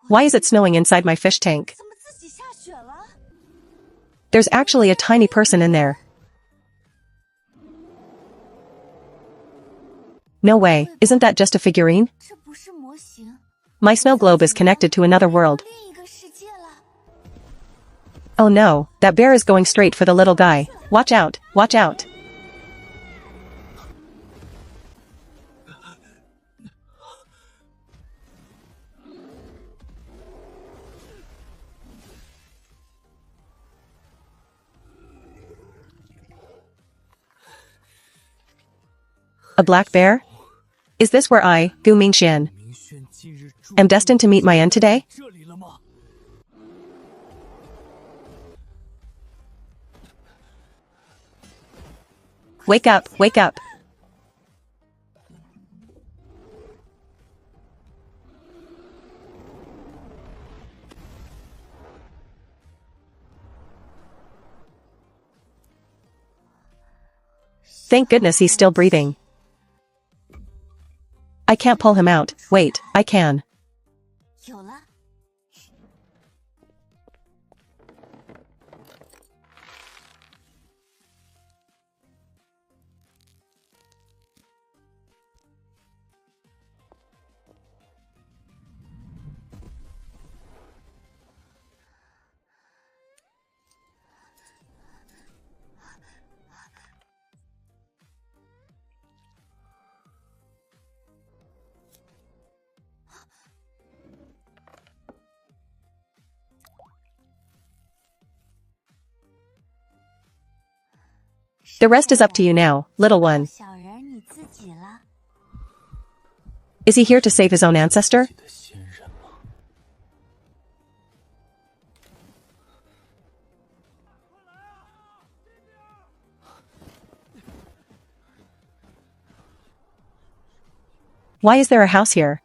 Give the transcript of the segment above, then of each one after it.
Why is it snowing inside my fish tank? There's actually a tiny person in there. No way, isn't that just a figurine? My snow globe is connected to another world. Oh no, that bear is going straight for the little guy. Watch out, watch out. A black bear? Is this where I, Gu Mingxian, am destined to meet my end today? Wake up, wake up. Thank goodness he's still breathing. I can't pull him out. Wait, I can. The rest is up to you now, little one. Is he here to save his own ancestor? Why is there a house here?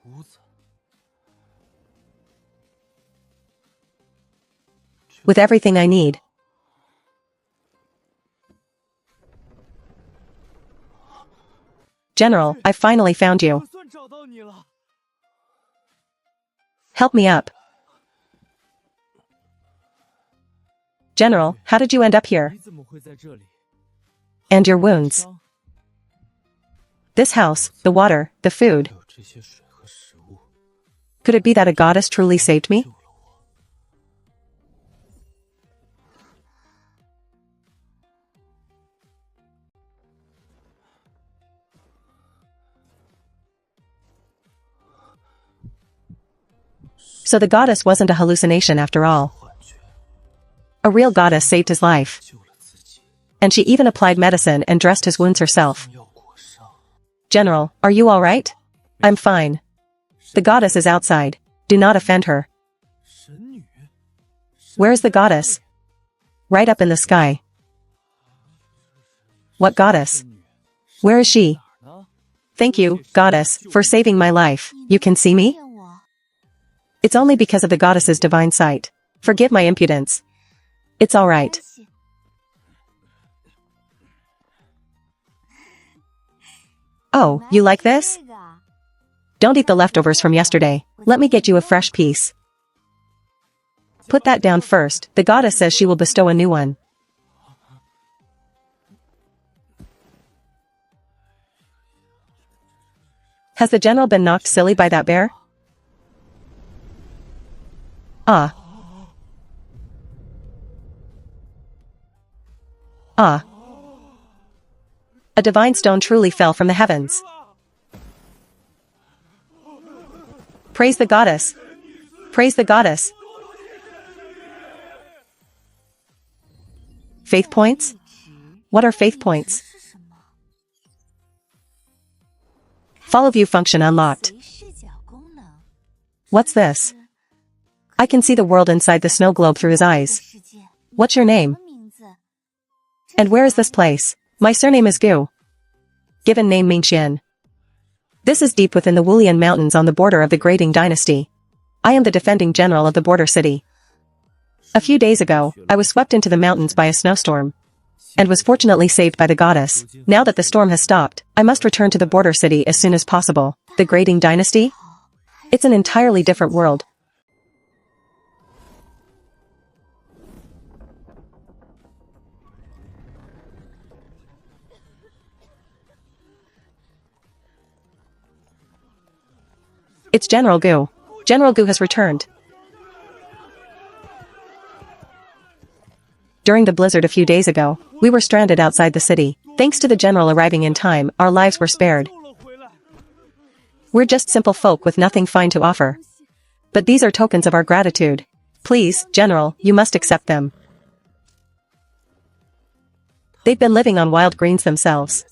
With everything I need. General, I finally found you. Help me up. General, how did you end up here? And your wounds. This house, the water, the food. Could it be that a goddess truly saved me? So the goddess wasn't a hallucination after all. A real goddess saved his life. And she even applied medicine and dressed his wounds herself. General, are you all right? I'm fine. The goddess is outside. Do not offend her. Where is the goddess? Right up in the sky. What goddess? Where is she? Thank you, goddess, for saving my life. You can see me? It's only because of the goddess's divine sight. Forgive my impudence. It's all right. Oh, you like this? Don't eat the leftovers from yesterday. Let me get you a fresh piece. Put that down first. The goddess says she will bestow a new one. Has the general been knocked silly by that bear? Ah. Ah. A divine stone truly fell from the heavens. Praise the goddess. Praise the goddess. Faith points? What are faith points? Follow view function unlocked. What's this? I can see the world inside the snow globe through his eyes. What's your name? And where is this place? My surname is Gu. Given name Mingxian. This is deep within the Wulian Mountains on the border of the Grading Dynasty. I am the defending general of the border city. A few days ago, I was swept into the mountains by a snowstorm. And was fortunately saved by the goddess. Now that the storm has stopped, I must return to the border city as soon as possible. The Grading Dynasty? It's an entirely different world. It's General Gu. General Gu has returned. During the blizzard a few days ago, we were stranded outside the city. Thanks to the general arriving in time, our lives were spared. We're just simple folk with nothing fine to offer. But these are tokens of our gratitude. Please, General, you must accept them. They've been living on wild greens themselves.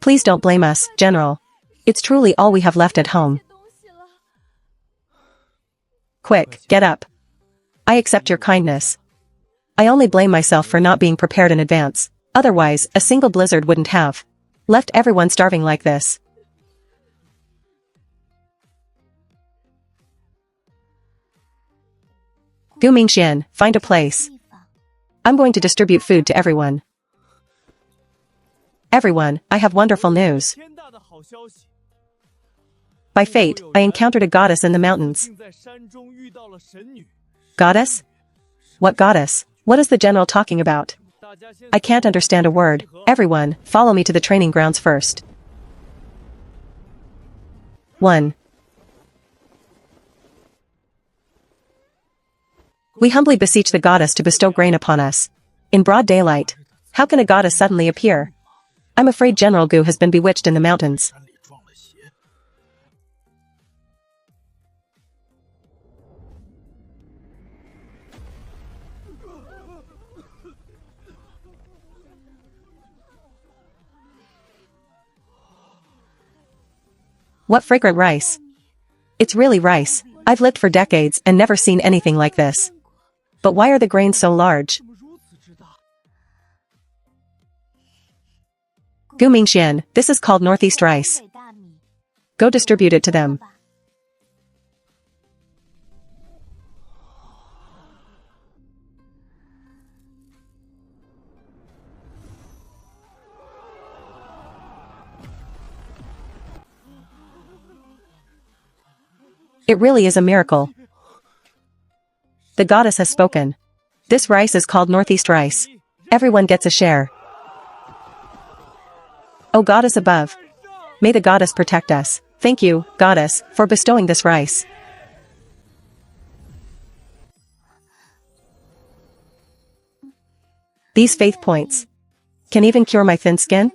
Please don't blame us, General. It's truly all we have left at home. Quick, get up. I accept your kindness. I only blame myself for not being prepared in advance. Otherwise, a single blizzard wouldn't have left everyone starving like this. Gu Mingxian, find a place. I'm going to distribute food to everyone. Everyone, I have wonderful news. By fate, I encountered a goddess in the mountains. Goddess? What goddess? What is the general talking about? I can't understand a word. Everyone, follow me to the training grounds first. 1. We humbly beseech the goddess to bestow grain upon us. In broad daylight. How can a goddess suddenly appear? I'm afraid General Gu has been bewitched in the mountains. What fragrant rice. It's really rice. I've lived for decades and never seen anything like this. But why are the grains so large? Gu Mingxian, this is called northeast rice. Go distribute it to them. It really is a miracle. The goddess has spoken. This rice is called northeast rice. Everyone gets a share. O goddess above. May the goddess protect us. Thank you, goddess, for bestowing this rice. These faith points can even cure my thin skin?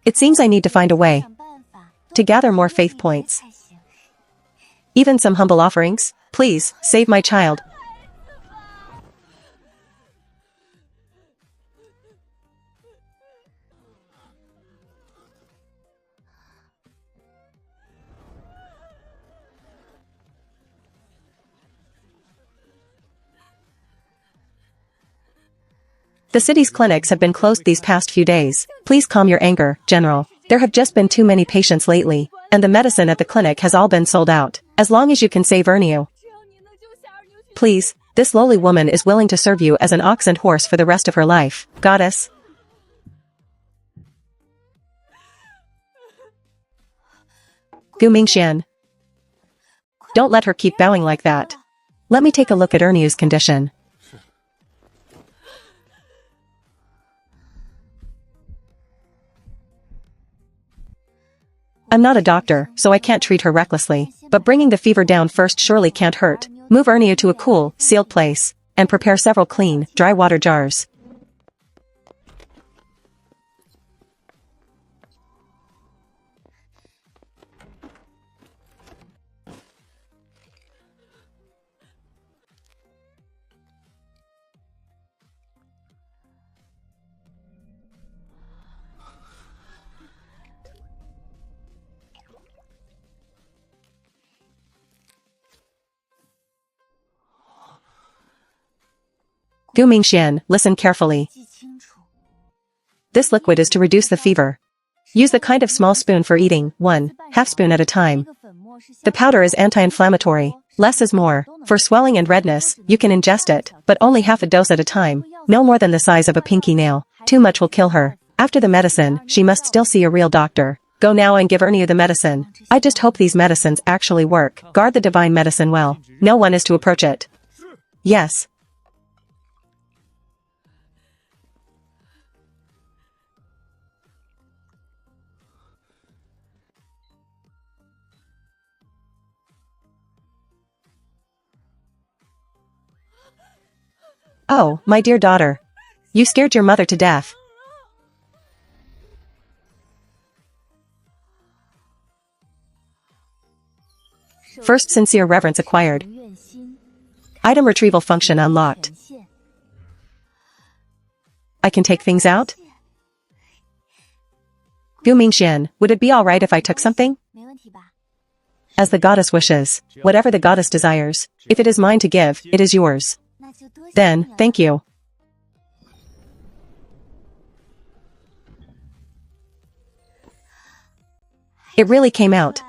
It seems I need to find a way to gather more faith points. Even some humble offerings? Please, save my child. The city's clinics have been closed these past few days. Please calm your anger, General. There have just been too many patients lately, and the medicine at the clinic has all been sold out. As long as you can save Ernio. Please, this lowly woman is willing to serve you as an ox and horse for the rest of her life, goddess. Gu Mingxian. Don't let her keep bowing like that. Let me take a look at Ernio's condition. I'm not a doctor, so I can't treat her recklessly, but bringing the fever down first surely can't hurt. Move Ernio to a cool, sealed place, and prepare several clean, dry water jars. Gu Mingxian, listen carefully. This liquid is to reduce the fever. Use the kind of small spoon for eating, 1/2 spoon at a time. The powder is anti-inflammatory. Less is more. For swelling and redness, you can ingest it, but only half a dose at a time. No more than the size of a pinky nail. Too much will kill her. After the medicine, she must still see a real doctor. Go now and give Ernie the medicine. I just hope these medicines actually work. Guard the divine medicine well. No one is to approach it. Yes. Oh, my dear daughter. You scared your mother to death. First sincere reverence acquired. Item retrieval function unlocked. I can take things out? Gu Mingxian, would it be alright if I took something? As the goddess wishes, whatever the goddess desires, if it is mine to give, it is yours. Then, thank you. It really came out.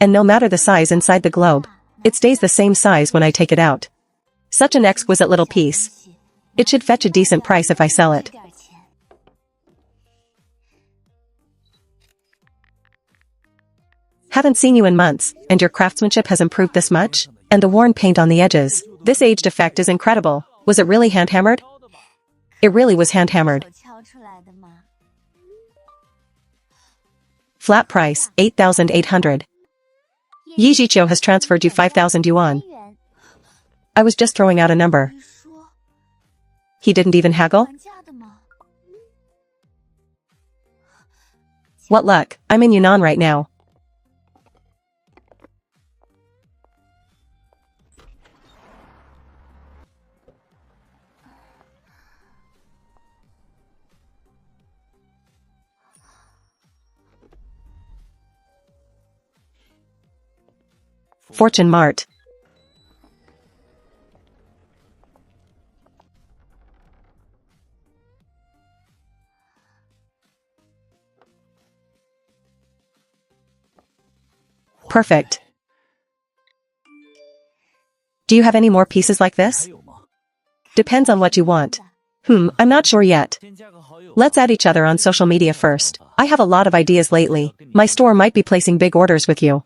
And no matter the size inside the globe, it stays the same size when I take it out. Such an exquisite little piece. It should fetch a decent price if I sell it. Haven't seen you in months, and your craftsmanship has improved this much? And the worn paint on the edges. This aged effect is incredible. Was it really hand-hammered? It really was hand-hammered. Flat price, 8,800. Yi Jiqiu has transferred you 5,000 yuan. I was just throwing out a number. He didn't even haggle? What luck, I'm in Yunnan right now. Fortune Mart. Perfect. Do you have any more pieces like this? Depends on what you want. I'm not sure yet. Let's add each other on social media first. I have a lot of ideas lately. My store might be placing big orders with you.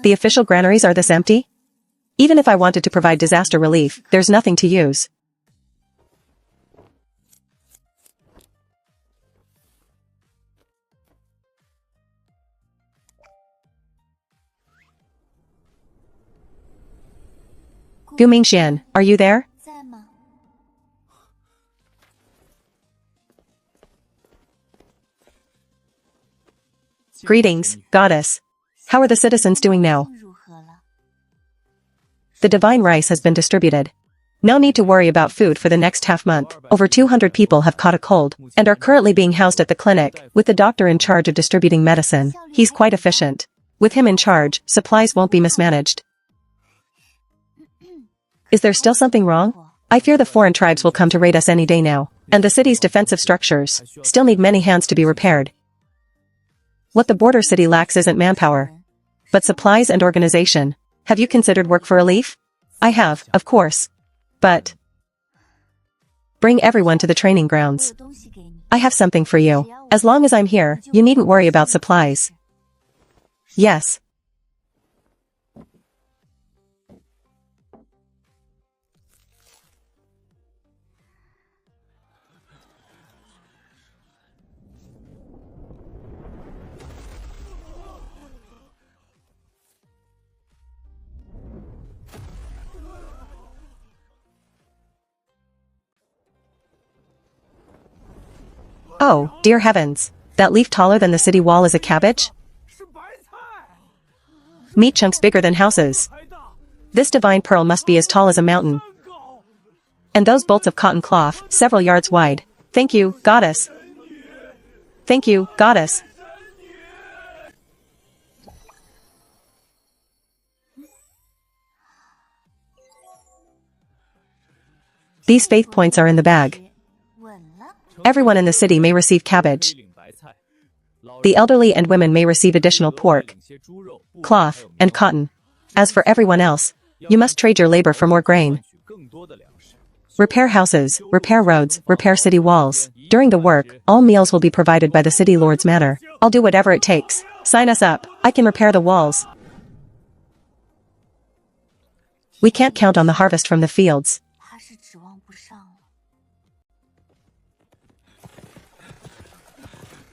The official granaries are this empty? Even if I wanted to provide disaster relief, there's nothing to use. Gu Mingxian, are you there? Greetings, goddess. How are the citizens doing now? The divine rice has been distributed. No need to worry about food for the next half month. Over 200 people have caught a cold, and are currently being housed at the clinic, with the doctor in charge of distributing medicine. He's quite efficient. With him in charge, supplies won't be mismanaged. Is there still something wrong? I fear the foreign tribes will come to raid us any day now, and the city's defensive structures still need many hands to be repaired. What the border city lacks isn't manpower, but supplies and organization. Have you considered work for relief? I have, of course. But bring everyone to the training grounds. I have something for you. As long as I'm here, you needn't worry about supplies. Yes. Oh, dear heavens. That leaf taller than the city wall is a cabbage? Meat chunks bigger than houses. This divine pearl must be as tall as a mountain. And those bolts of cotton cloth, several yards wide. Thank you, goddess. Thank you, goddess. These faith points are in the bag. Everyone in the city may receive cabbage. The elderly and women may receive additional pork, cloth, and cotton. As for everyone else, You must trade your labor for more grain. Repair houses, repair roads, repair city walls. During the work, all meals will be provided by the city lord's manor. I'll do whatever it takes. Sign us up. I can repair the walls. We can't count on the harvest from the fields.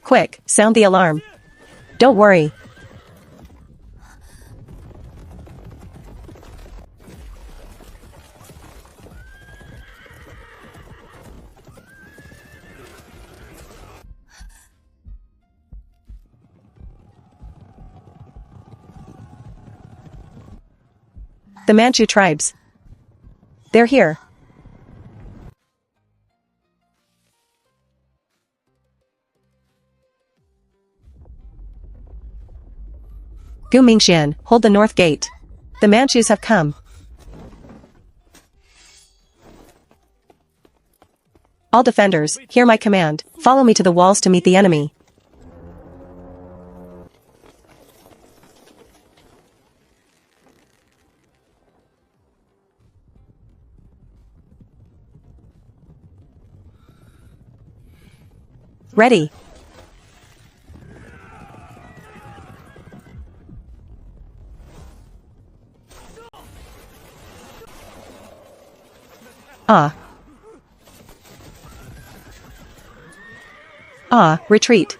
Quick, sound the alarm. Don't worry. The Manchu tribes. They're here. Gu Mingxian, hold the north gate. The Manchus have come. All defenders, hear my command. Follow me to the walls to meet the enemy. Ready. Retreat.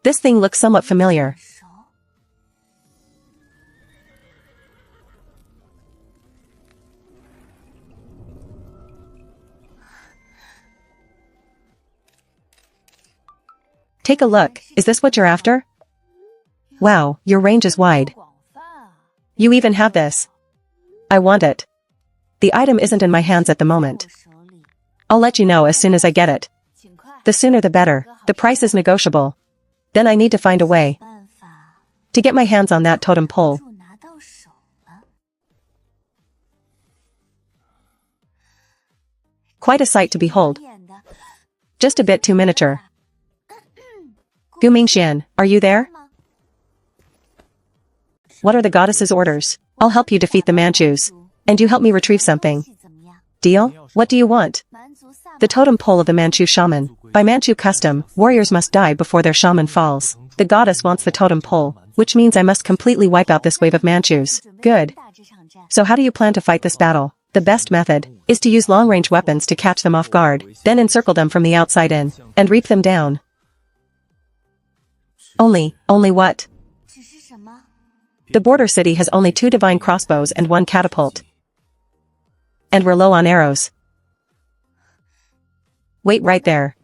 This thing looks somewhat familiar. Take a look, is this what you're after? Wow, your range is wide. You even have this. I want it. The item isn't in my hands at the moment. I'll let you know as soon as I get it. The sooner the better, the price is negotiable. Then I need to find a way to get my hands on that totem pole. Quite a sight to behold. Just a bit too miniature. Gu Mingxian, are you there? What are the goddess's orders? I'll help you defeat the Manchus. And you help me retrieve something. Deal? What do you want? The totem pole of the Manchu shaman. By Manchu custom, warriors must die before their shaman falls. The goddess wants the totem pole, which means I must completely wipe out this wave of Manchus. Good. So how do you plan to fight this battle? The best method is to use long-range weapons to catch them off guard, then encircle them from the outside in, and reap them down. Only what? The border city has only 2 divine crossbows and 1 catapult. And we're low on arrows. Wait right there.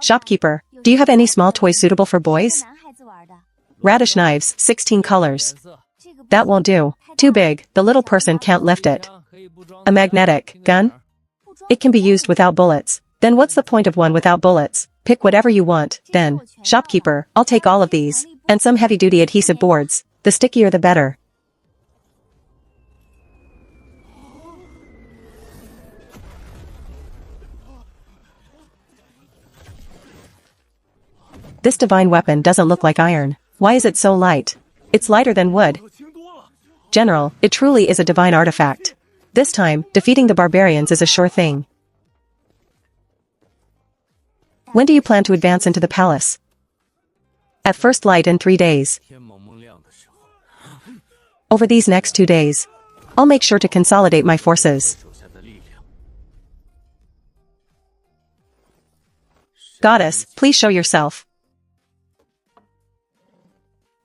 Shopkeeper, do you have any small toys suitable for boys? Radish knives, 16 colors. That won't do. Too big, the little person can't lift it. A magnetic gun? It can be used without bullets. Then what's the point of one without bullets? Pick whatever you want, then. Shopkeeper, I'll take all of these. And some heavy-duty adhesive boards. The stickier the better. This divine weapon doesn't look like iron. Why is it so light? It's lighter than wood. General, it truly is a divine artifact. This time, defeating the barbarians is a sure thing. When do you plan to advance into the palace? At first light in 3 days. Over these next 2 days, I'll make sure to consolidate my forces. Goddess, please show yourself.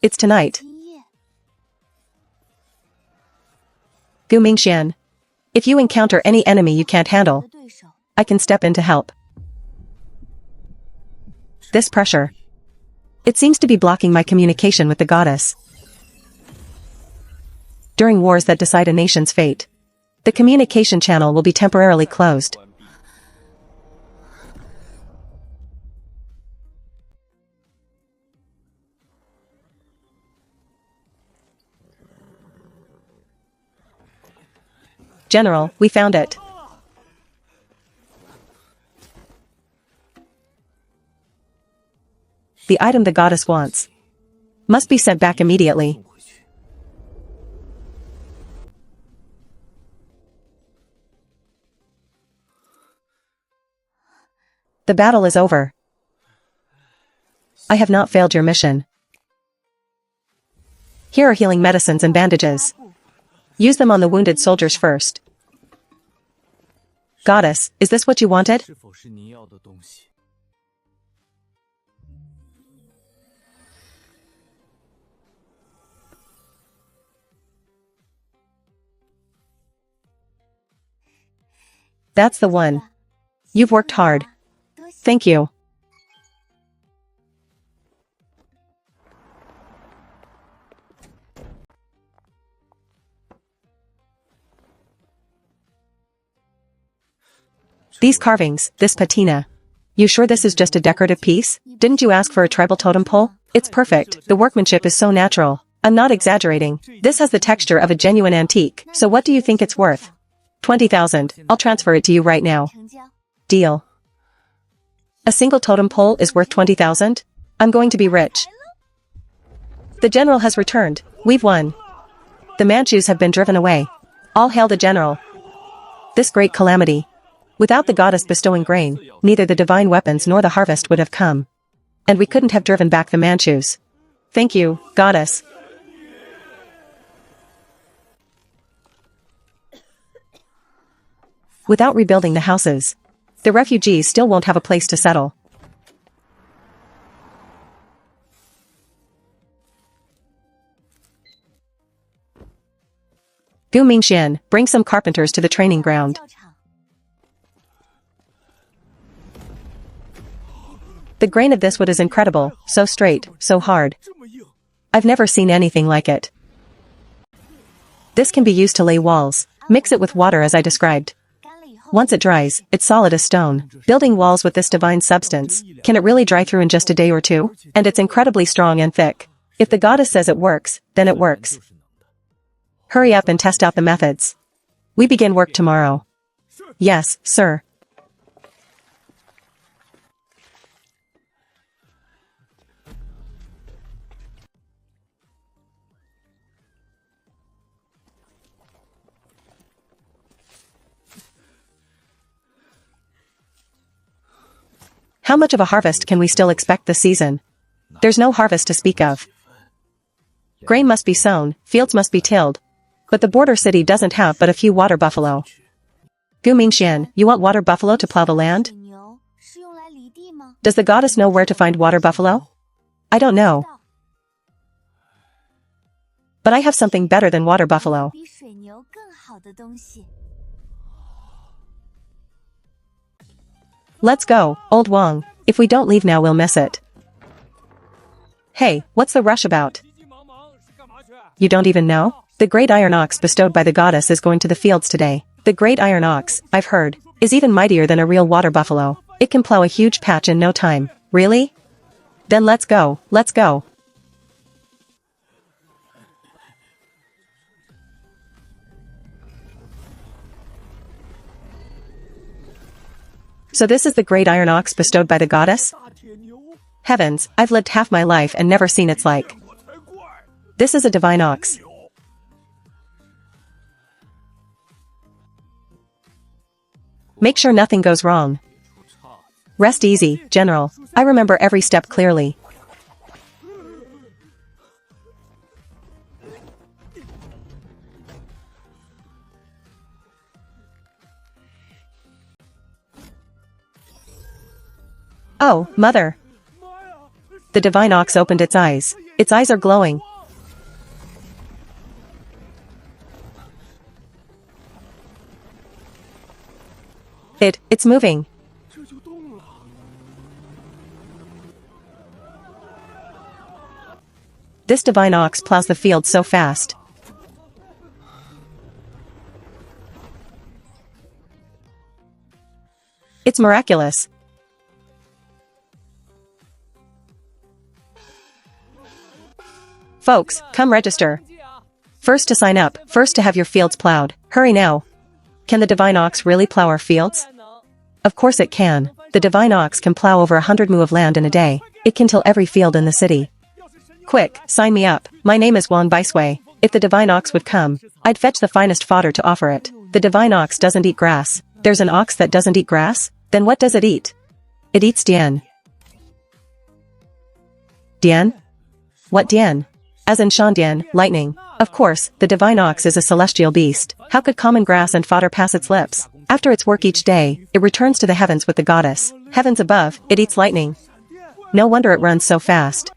It's tonight. Gu Mingxian. If you encounter any enemy you can't handle, I can step in to help. This pressure. It seems to be blocking my communication with the goddess. During wars that decide a nation's fate, the communication channel will be temporarily closed. General, we found it. The item the goddess wants. Must be sent back immediately. The battle is over. I have not failed your mission. Here are healing medicines and bandages. Use them on the wounded soldiers first. Goddess, is this what you wanted? That's the one. You've worked hard. Thank you. These carvings, this patina. You sure this is just a decorative piece? Didn't you ask for a tribal totem pole? It's perfect. The workmanship is so natural. I'm not exaggerating. This has the texture of a genuine antique. So what do you think it's worth? 20,000. I'll transfer it to you right now. Deal. A single totem pole is worth 20,000? I'm going to be rich. The general has returned. We've won. The Manchus have been driven away. All hail the general. This great calamity. Without the goddess bestowing grain, neither the divine weapons nor the harvest would have come. And we couldn't have driven back the Manchus. Thank you, goddess. Without rebuilding the houses, the refugees still won't have a place to settle. Gu Mingxian, bring some carpenters to the training ground. The grain of this wood is incredible, so straight, so hard. I've never seen anything like it. This can be used to lay walls. Mix it with water as I described. Once it dries, it's solid as stone. Building walls with this divine substance, can it really dry through in just a day or two? And it's incredibly strong and thick. If the goddess says it works, then it works. Hurry up and test out the methods. We begin work tomorrow. Yes, sir. How much of a harvest can we still expect this season? There's no harvest to speak of. Grain must be sown, fields must be tilled. But the border city doesn't have but a few water buffalo. Gu Mingxian, you want water buffalo to plow the land? Does the goddess know where to find water buffalo? I don't know. But I have something better than water buffalo. Let's go, old Wang. If we don't leave now we'll miss it. Hey, what's the rush about? You don't even know? The great iron ox bestowed by the goddess is going to the fields today. The great iron ox, I've heard, is even mightier than a real water buffalo. It can plow a huge patch in no time. Really? Then let's go, let's go. So this is the great iron ox bestowed by the goddess? Heavens, I've lived half my life and never seen its like. This is a divine ox. Make sure nothing goes wrong. Rest easy, General. I remember every step clearly. Oh, Mother. The divine ox opened its eyes. Its eyes are glowing. It's moving. This divine ox plows the field so fast. It's miraculous. Folks, come register. First to sign up, first to have your fields plowed. Hurry now. Can the divine ox really plow our fields? Of course it can. The divine ox can plow over 100 mu of land in a day. It can till every field in the city. Quick, sign me up. My name is Wang Baisui. If the divine ox would come, I'd fetch the finest fodder to offer it. The divine ox doesn't eat grass. There's an ox that doesn't eat grass? Then what does it eat? It eats dian. Dian? What dian? As in Shandian, lightning. Of course, the divine ox is a celestial beast. How could common grass and fodder pass its lips? After its work each day, it returns to the heavens with the goddess. Heavens above, it eats lightning. No wonder it runs so fast.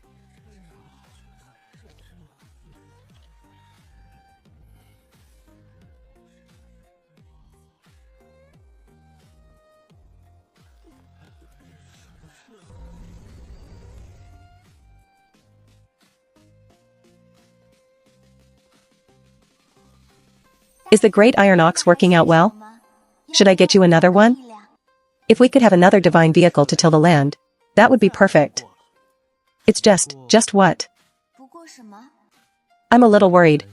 Is the great iron ox working out well? Should I get you another one? If we could have another divine vehicle to till the land, that would be perfect. It's just what? I'm a little worried.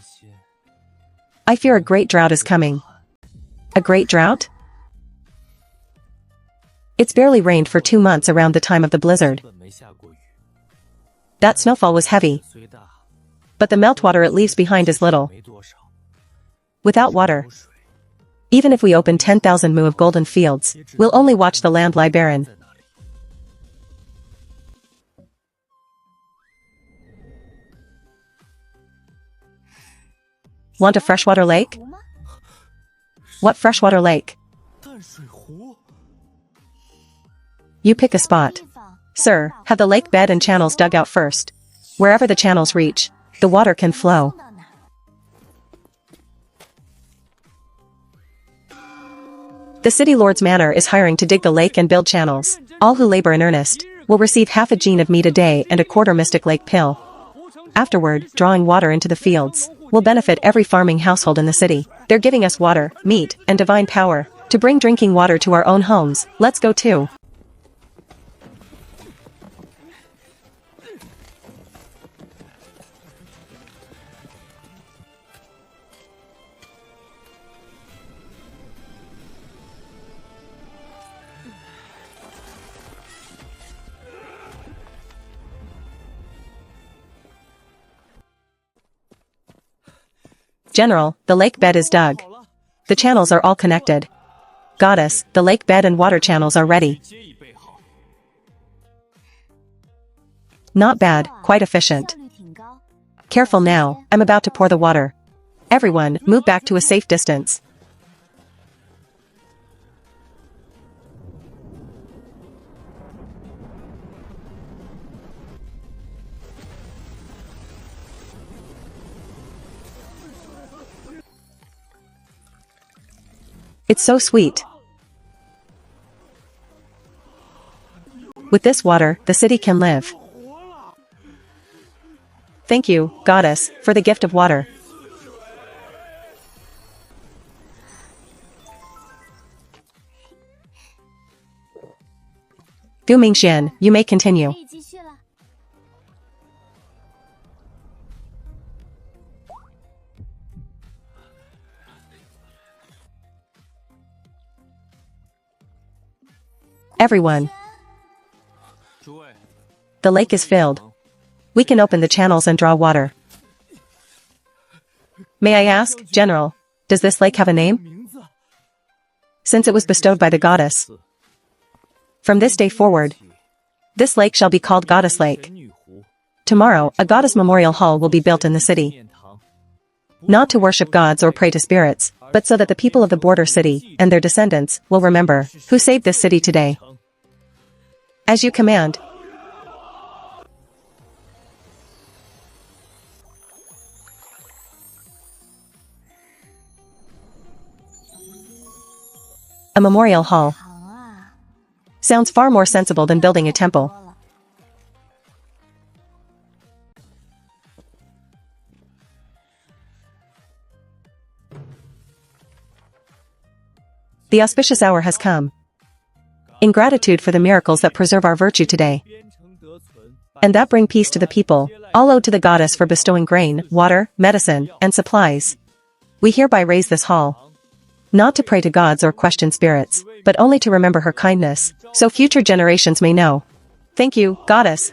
I fear a great drought is coming. A great drought? It's barely rained for 2 months around the time of the blizzard. That snowfall was heavy, but the meltwater it leaves behind is little. Without water, even if we open 10,000 mu of golden fields, we'll only watch the land lie barren. Want a freshwater lake? What freshwater lake? You pick a spot. Sir, have the lake bed and channels dug out first. Wherever the channels reach, the water can flow. The city lord's manor is hiring to dig the lake and build channels. All who labor in earnest will receive half a gene of meat a day and a quarter mystic lake pill. Afterward, drawing water into the fields will benefit every farming household in the city. They're giving us water, meat, and divine power to bring drinking water to our own homes. Let's go too. General, the lake bed is dug. The channels are all connected. Goddess, the lake bed and water channels are ready. Not bad, quite efficient. Careful now, I'm about to pour the water. Everyone, move back to a safe distance. It's so sweet. With this water, the city can live. Thank you, Goddess, for the gift of water. Gu Mingxian, you may continue. Everyone. The lake is filled. We can open the channels and draw water. May I ask, General, does this lake have a name? Since it was bestowed by the goddess. From this day forward, this lake shall be called Goddess Lake. Tomorrow, a goddess memorial hall will be built in the city. Not to worship gods or pray to spirits, but so that the people of the border city and their descendants will remember who saved this city today. As you command. A memorial hall. Sounds far more sensible than building a temple. The auspicious hour has come. In gratitude for the miracles that preserve our virtue today, and that bring peace to the people, all owed to the goddess for bestowing grain, water, medicine, and supplies, we hereby raise this hall. Not to pray to gods or question spirits, but only to remember her kindness, so future generations may know. Thank you, goddess.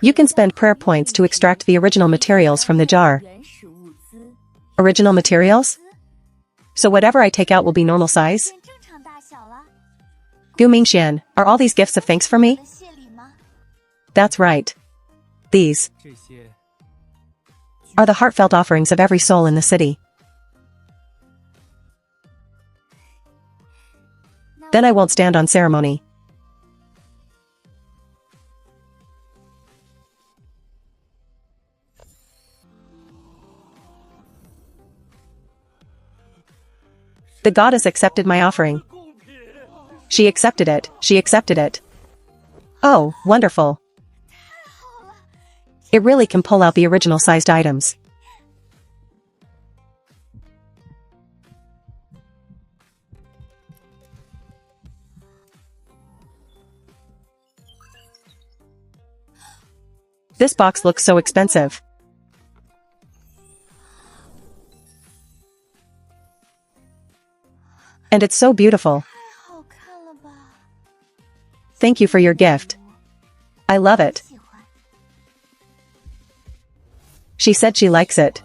You can spend prayer points to extract the original materials from the jar. Original materials? So whatever I take out will be normal size? Gu Mingxian, are all these gifts of thanks for me? That's right. These are the heartfelt offerings of every soul in the city. Then I won't stand on ceremony. The goddess accepted my offering. She accepted it, she accepted it. Oh, wonderful. It really can pull out the original sized items. This box looks so expensive. And it's so beautiful. Thank you for your gift. I love it. She said she likes it.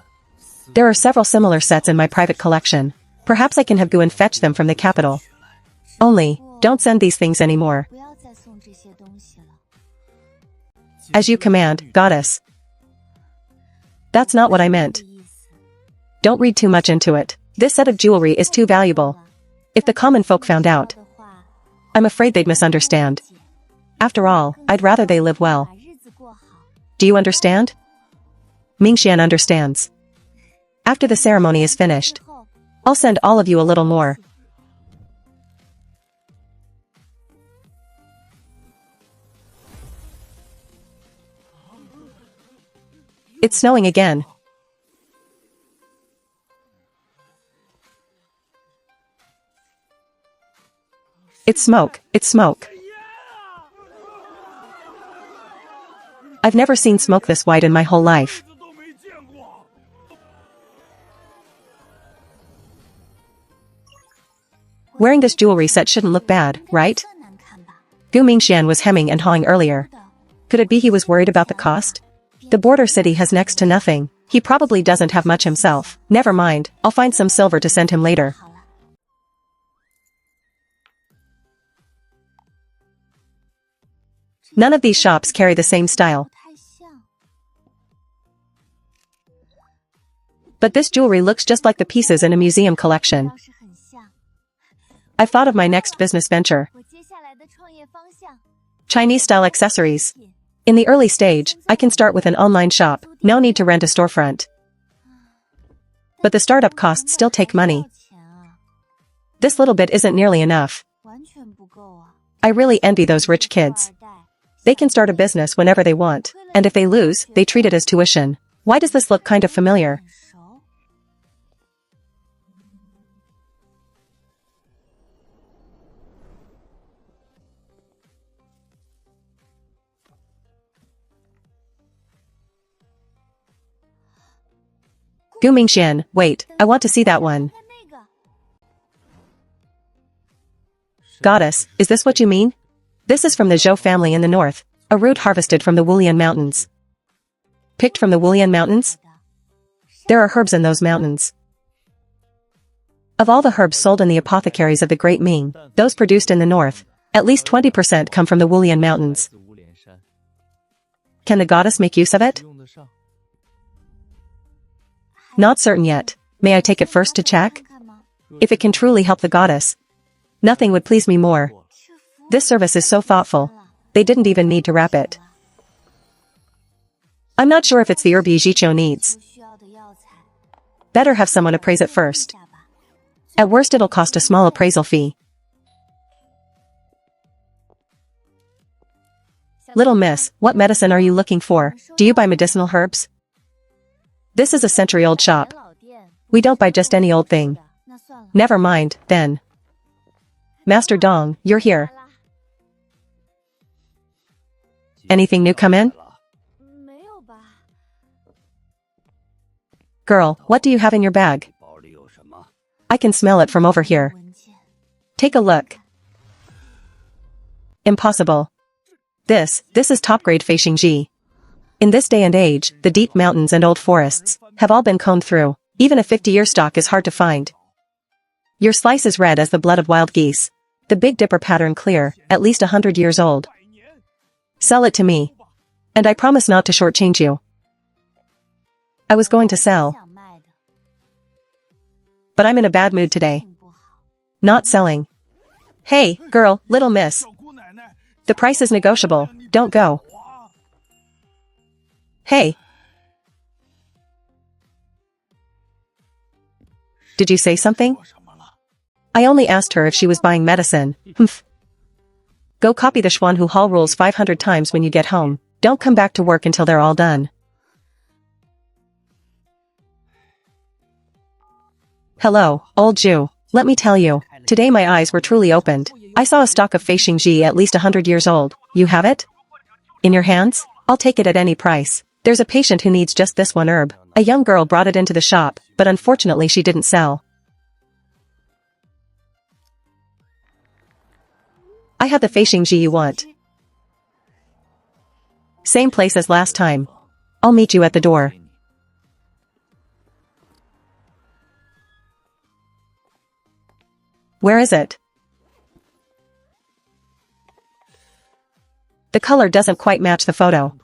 There are several similar sets in my private collection. Perhaps I can have Guan fetch them from the capital. Only, don't send these things anymore. As you command, goddess. That's not what I meant. Don't read too much into it. This set of jewelry is too valuable. If the common folk found out, I'm afraid they'd misunderstand. After all, I'd rather they live well. Do you understand? Mingxian understands. After the ceremony is finished, I'll send all of you a little more. It's snowing again. It's smoke, it's smoke. I've never seen smoke this white in my whole life. Wearing this jewelry set shouldn't look bad, right? Gu Mingxian was hemming and hawing earlier. Could it be he was worried about the cost? The border city has next to nothing. He probably doesn't have much himself. Never mind, I'll find some silver to send him later. None of these shops carry the same style. But this jewelry looks just like the pieces in a museum collection. I've thought of my next business venture. Chinese-style accessories. In the early stage, I can start with an online shop, no need to rent a storefront. But the startup costs still take money. This little bit isn't nearly enough. I really envy those rich kids. They can start a business whenever they want, and if they lose, they treat it as tuition. Why does this look kind of familiar? Gu Mingxian, wait, I want to see that one. Goddess, is this what you mean? This is from the Zhou family in the north, a root harvested from the Wulian Mountains. Picked from the Wulian Mountains? There are herbs in those mountains. Of all the herbs sold in the apothecaries of the Great Ming, those produced in the north, at least 20% come from the Wulian Mountains. Can the goddess make use of it? Not certain yet. May I take it first to check? If it can truly help the goddess, nothing would please me more. This service is so thoughtful. They didn't even need to wrap it. I'm not sure if it's the herb Yijiqiu needs. Better have someone appraise it first. At worst it'll cost a small appraisal fee. Little miss, what medicine are you looking for? Do you buy medicinal herbs? This is a century-old shop. We don't buy just any old thing. Never mind, then. Master Dong, you're here. Anything new come in? Girl, what do you have in your bag? I can smell it from over here. Take a look. Impossible. This is top-grade Feishingji. In this day and age, the deep mountains and old forests have all been combed through. Even a 50-year stock is hard to find. Your slice is red as the blood of wild geese. The Big Dipper pattern clear, at least 100 years old. Sell it to me. And I promise not to shortchange you. I was going to sell. But I'm in a bad mood today. Not selling. Hey, girl, little miss. The price is negotiable, don't go. Hey. Did you say something? I only asked her if she was buying medicine. Humph. Go copy the Xuanhu Hall rules 500 times when you get home. Don't come back to work until they're all done. Hello, old Jew. Let me tell you, today my eyes were truly opened. I saw a stock of Feishingji at least 100 years old. You have it? In your hands? I'll take it at any price. There's a patient who needs just this one herb. A young girl brought it into the shop, but unfortunately she didn't sell. I have the Feishingji you want. Same place as last time. I'll meet you at the door. Where is it? The color doesn't quite match the photo.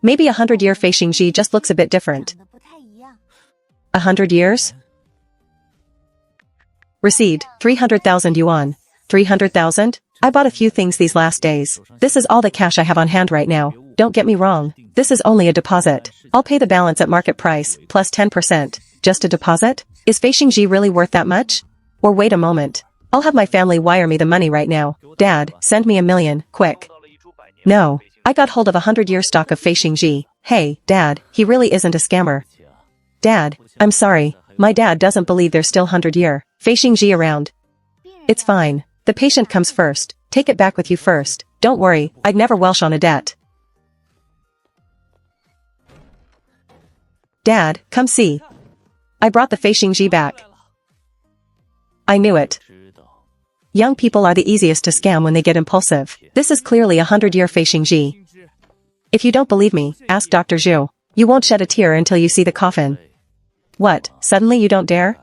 Maybe 100-year Feishingji just looks a bit different. 100 years? Received, 300,000 yuan. 300,000? I bought a few things these last days. This is all the cash I have on hand right now. Don't get me wrong, this is only a deposit. I'll pay the balance at market price, plus 10%. Just a deposit? Is Feishingji really worth that much? Or wait a moment. I'll have my family wire me the money right now. Dad, send me $1 million, quick. No. I got hold of 100-year stock of Feishingji. Hey, Dad, he really isn't a scammer. Dad, I'm sorry. My dad doesn't believe there's still 100-year Feishingji around. It's fine. The patient comes first. Take it back with you first. Don't worry, I'd never welsh on a debt. Dad, come see. I brought the Feishingji back. I knew it. Young people are the easiest to scam when they get impulsive. This is clearly 100-year Feishingji. If you don't believe me, ask Dr. Zhu. You won't shed a tear until you see the coffin. What, suddenly you don't dare?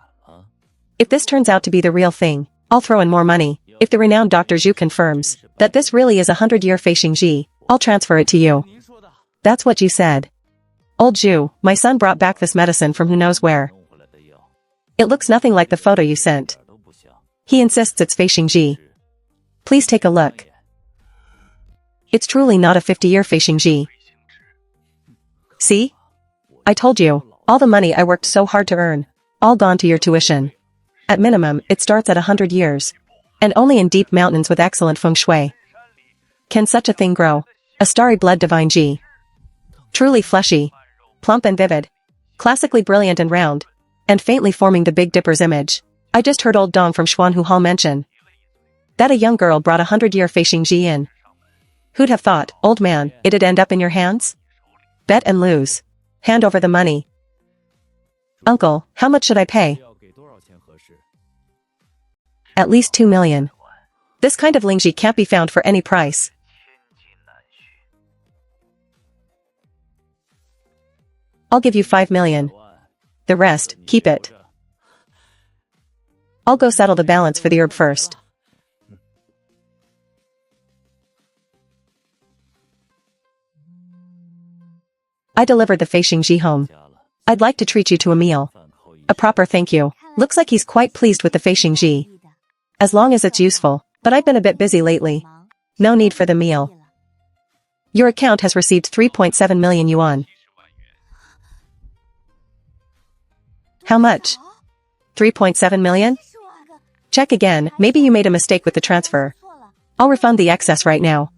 If this turns out to be the real thing, I'll throw in more money. If the renowned Dr. Zhu confirms that this really is 100-year Feishingji, I'll transfer it to you. That's what you said. Old Zhu, my son brought back this medicine from who knows where. It looks nothing like the photo you sent. He insists it's Feishingji. Please take a look. It's truly not a 50-year Feishingji. See? I told you, all the money I worked so hard to earn, all gone to your tuition. At minimum, it starts at 100 years. And only in deep mountains with excellent feng shui. Can such a thing grow? A starry blood divine Ji. Truly fleshy, plump and vivid, classically brilliant and round, and faintly forming the Big Dipper's image. I just heard old Dong from Xuanhu Hall mention that a young girl brought 100-year Feishingji in. Who'd have thought, old man, it'd end up in your hands? Bet and lose. Hand over the money. Uncle, how much should I pay? At least 2 million. This kind of Lingji can't be found for any price. I'll give you 5 million. The rest, keep it. I'll go settle the balance for the herb first. I delivered the Feishingji home. I'd like to treat you to a meal. A proper thank you. Looks like he's quite pleased with the Feishingji. As long as it's useful, but I've been a bit busy lately. No need for the meal. Your account has received 3.7 million yuan. How much? 3.7 million? Check again, maybe you made a mistake with the transfer. I'll refund the excess right now.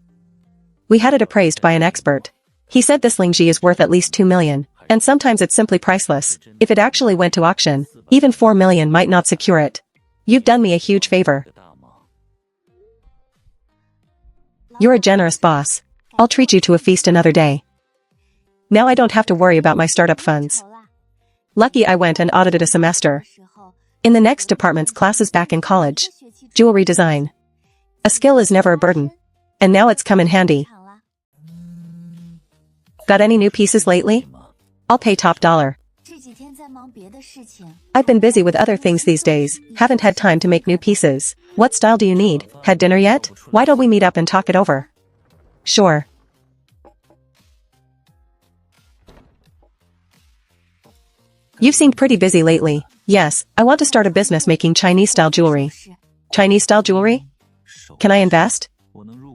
We had it appraised by an expert. He said this Lingji is worth at least 2 million, and sometimes it's simply priceless. If it actually went to auction, even 4 million might not secure it. You've done me a huge favor. You're a generous boss. I'll treat you to a feast another day. Now I don't have to worry about my startup funds. Lucky I went and audited a semester. In the next department's classes back in college. Jewelry design. A skill is never a burden. And now it's come in handy. Got any new pieces lately? I'll pay top dollar. I've been busy with other things these days, haven't had time to make new pieces. What style do you need? Had dinner yet? Why don't we meet up and talk it over? Sure. You've seemed pretty busy lately. Yes, I want to start a business making Chinese-style jewelry. Chinese-style jewelry? Can I invest?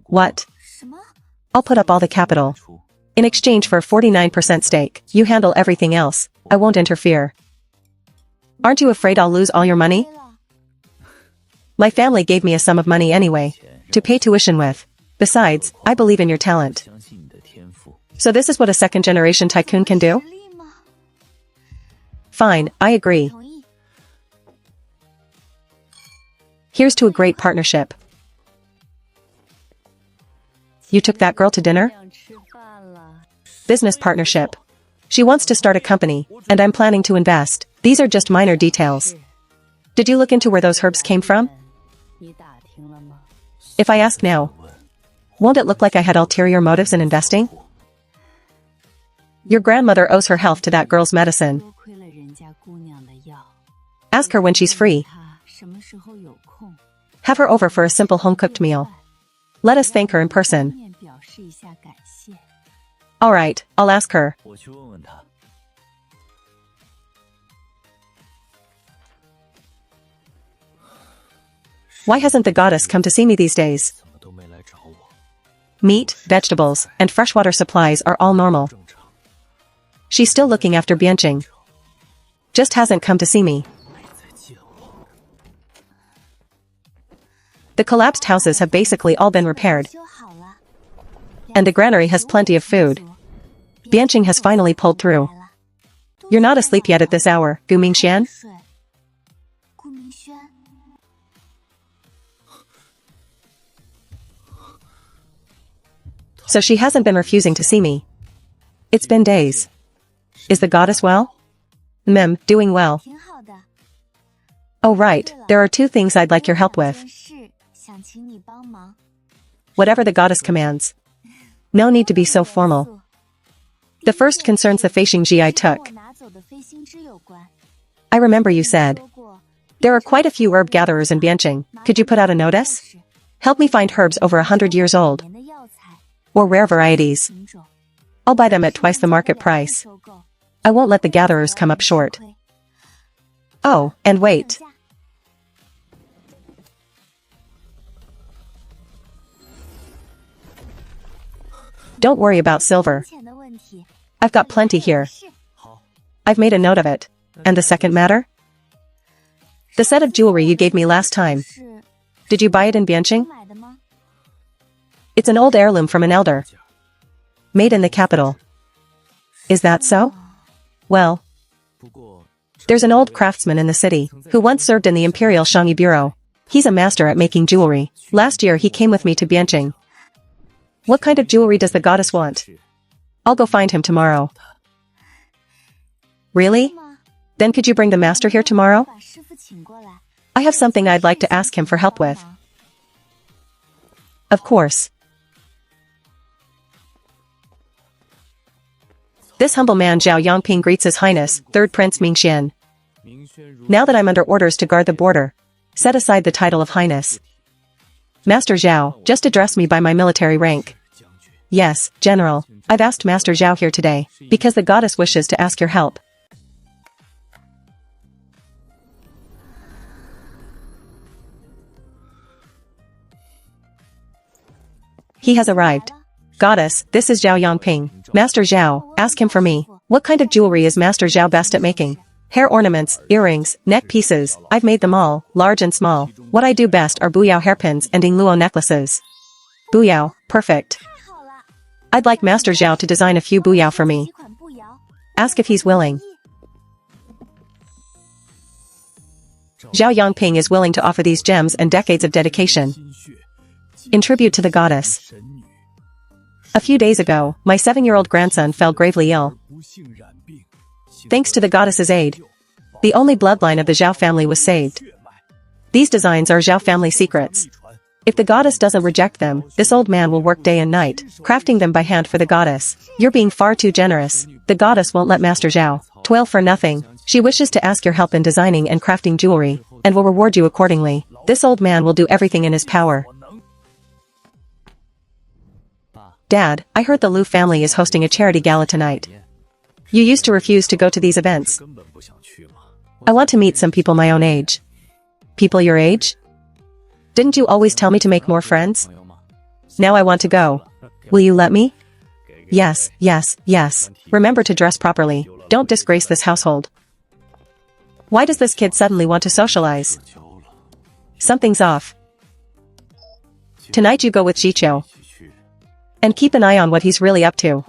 What? I'll put up all the capital. In exchange for a 49% stake, you handle everything else. I won't interfere. Aren't you afraid I'll lose all your money? My family gave me a sum of money anyway, to pay tuition with. Besides, I believe in your talent. So this is what a second-generation tycoon can do? Fine, I agree. Here's to a great partnership. You took that girl to dinner? Business partnership. She wants to start a company, and I'm planning to invest. These are just minor details. Did you look into where those herbs came from? If I ask now, won't it look like I had ulterior motives in investing? Your grandmother owes her health to that girl's medicine. Ask her when she's free. Have her over for a simple home-cooked meal. Let us thank her in person. All right, I'll ask her. Why hasn't the goddess come to see me these days? Meat, vegetables, and freshwater supplies are all normal. She's still looking after Bianqing. Just hasn't come to see me. The collapsed houses have basically all been repaired. And the granary has plenty of food. Bianqing has finally pulled through. You're not asleep yet at this hour, Gu Mingxian? So she hasn't been refusing to see me. It's been days. Is the goddess well? Doing well. Oh right, there are two things I'd like your help with. Whatever the goddess commands. No need to be so formal. The first concerns the Feixing Ji I took. I remember you said. There are quite a few herb gatherers in Bianqing. Could you put out a notice? Help me find herbs over 100 years old. Or rare varieties. I'll buy them at twice the market price. I won't let the gatherers come up short. Oh, and wait. Don't worry about silver. I've got plenty here. I've made a note of it. And the second matter? The set of jewelry you gave me last time. Did you buy it in Bianqing? It's an old heirloom from an elder. Made in the capital. Is that so? Well, there's an old craftsman in the city, who once served in the Imperial Shangyi Bureau. He's a master at making jewelry. Last year he came with me to Bianqing. What kind of jewelry does the goddess want? I'll go find him tomorrow. Really? Then could you bring the master here tomorrow? I have something I'd like to ask him for help with. Of course. This humble man Zhao Yongping greets His Highness, 3rd Prince Mingxian. Now that I'm under orders to guard the border, set aside the title of Highness. Master Zhao, just address me by my military rank. Yes, General, I've asked Master Zhao here today, because the goddess wishes to ask your help. He has arrived. Goddess, this is Zhao Yongping. Master Zhao, ask him for me. What kind of jewelry is Master Zhao best at making? Hair ornaments, earrings, neck pieces, I've made them all, large and small. What I do best are Buyao hairpins and Yingluo necklaces. Buyao, perfect. I'd like Master Zhao to design a few Buyao for me. Ask if he's willing. Zhao Yongping is willing to offer these gems and decades of dedication in tribute to the goddess. A few days ago, my 7-year-old grandson fell gravely ill. Thanks to the goddess's aid, the only bloodline of the Zhao family was saved. These designs are Zhao family secrets. If the goddess doesn't reject them, this old man will work day and night, crafting them by hand for the goddess. You're being far too generous. The goddess won't let Master Zhao toil for nothing. She wishes to ask your help in designing and crafting jewelry, and will reward you accordingly. This old man will do everything in his power. Dad, I heard the Liu family is hosting a charity gala tonight. You used to refuse to go to these events. I want to meet some people my own age. People your age? Didn't you always tell me to make more friends? Now I want to go. Will you let me? Yes, yes, yes. Remember to dress properly. Don't disgrace this household. Why does this kid suddenly want to socialize? Something's off. Tonight you go with Jiqiu. And keep an eye on what he's really up to.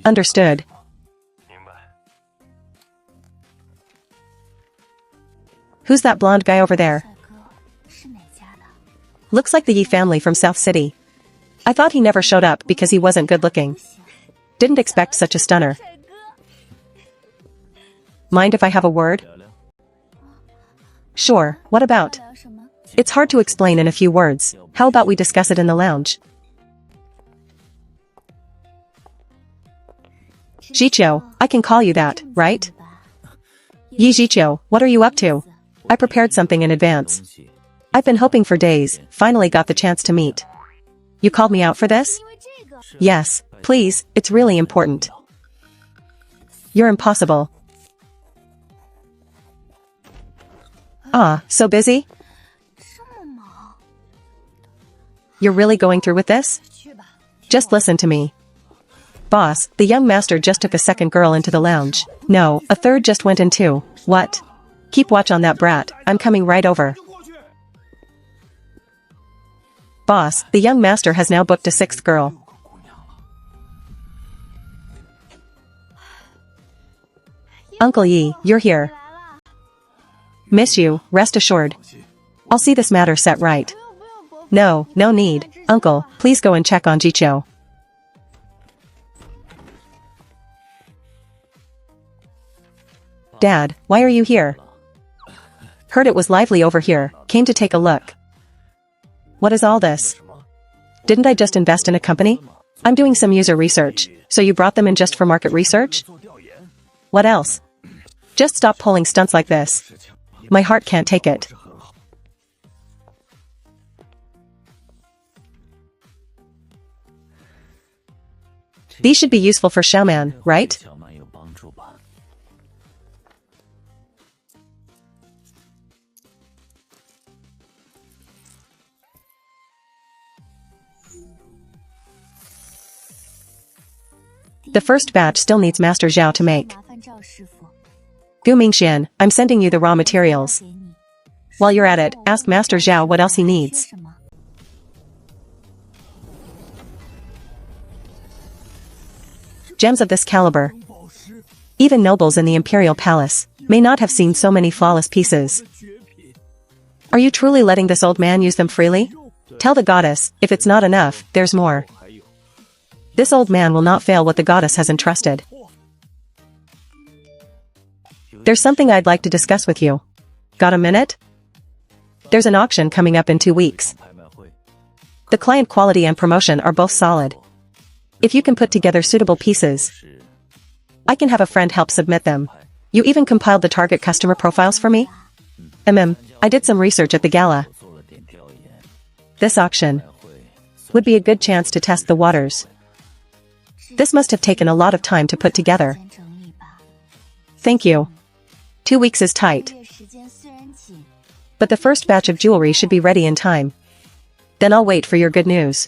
Understood. Who's that blonde guy over there? Looks like the Yi family from South City. I thought he never showed up because he wasn't good looking. Didn't expect such a stunner. Mind if I have a word? Sure, what about? It's hard to explain in a few words. How about we discuss it in the lounge? Jiqiu, I can call you that, right? Yi Jiqiu, what are you up to? I prepared something in advance. I've been hoping for days, finally got the chance to meet. You called me out for this? Yes, please, it's really important. You're impossible. Ah, so busy? You're really going through with this? Just listen to me. Boss, the young master just took a second girl into the lounge. No, a third just went in too. What? Keep watch on that brat, I'm coming right over. Boss, the young master has now booked a sixth girl. Uncle Yi, you're here. Miss you, rest assured. I'll see this matter set right. No, no need. Uncle, please go and check on Jiqiu. Dad, why are you here? Heard it was lively over here, came to take a look. What is all this? Didn't I just invest in a company? I'm doing some user research, so you brought them in just for market research? What else? Just stop pulling stunts like this. My heart can't take it. These should be useful for Xiaoman, right? The first batch still needs Master Zhao to make. Gu Mingxian, I'm sending you the raw materials. While you're at it, ask Master Zhao what else he needs. Gems of this caliber. Even nobles in the imperial palace may not have seen so many flawless pieces. Are you truly letting this old man use them freely? Tell the goddess, if it's not enough, there's more. This old man will not fail what the goddess has entrusted. There's something I'd like to discuss with you. Got a minute? There's an auction coming up in 2 weeks. The client quality and promotion are both solid. If you can put together suitable pieces, I can have a friend help submit them. You even compiled the target customer profiles for me? I did some research at the gala. This auction would be a good chance to test the waters. This must have taken a lot of time to put together. Thank you. 2 weeks is tight. But the first batch of jewelry should be ready in time. Then I'll wait for your good news.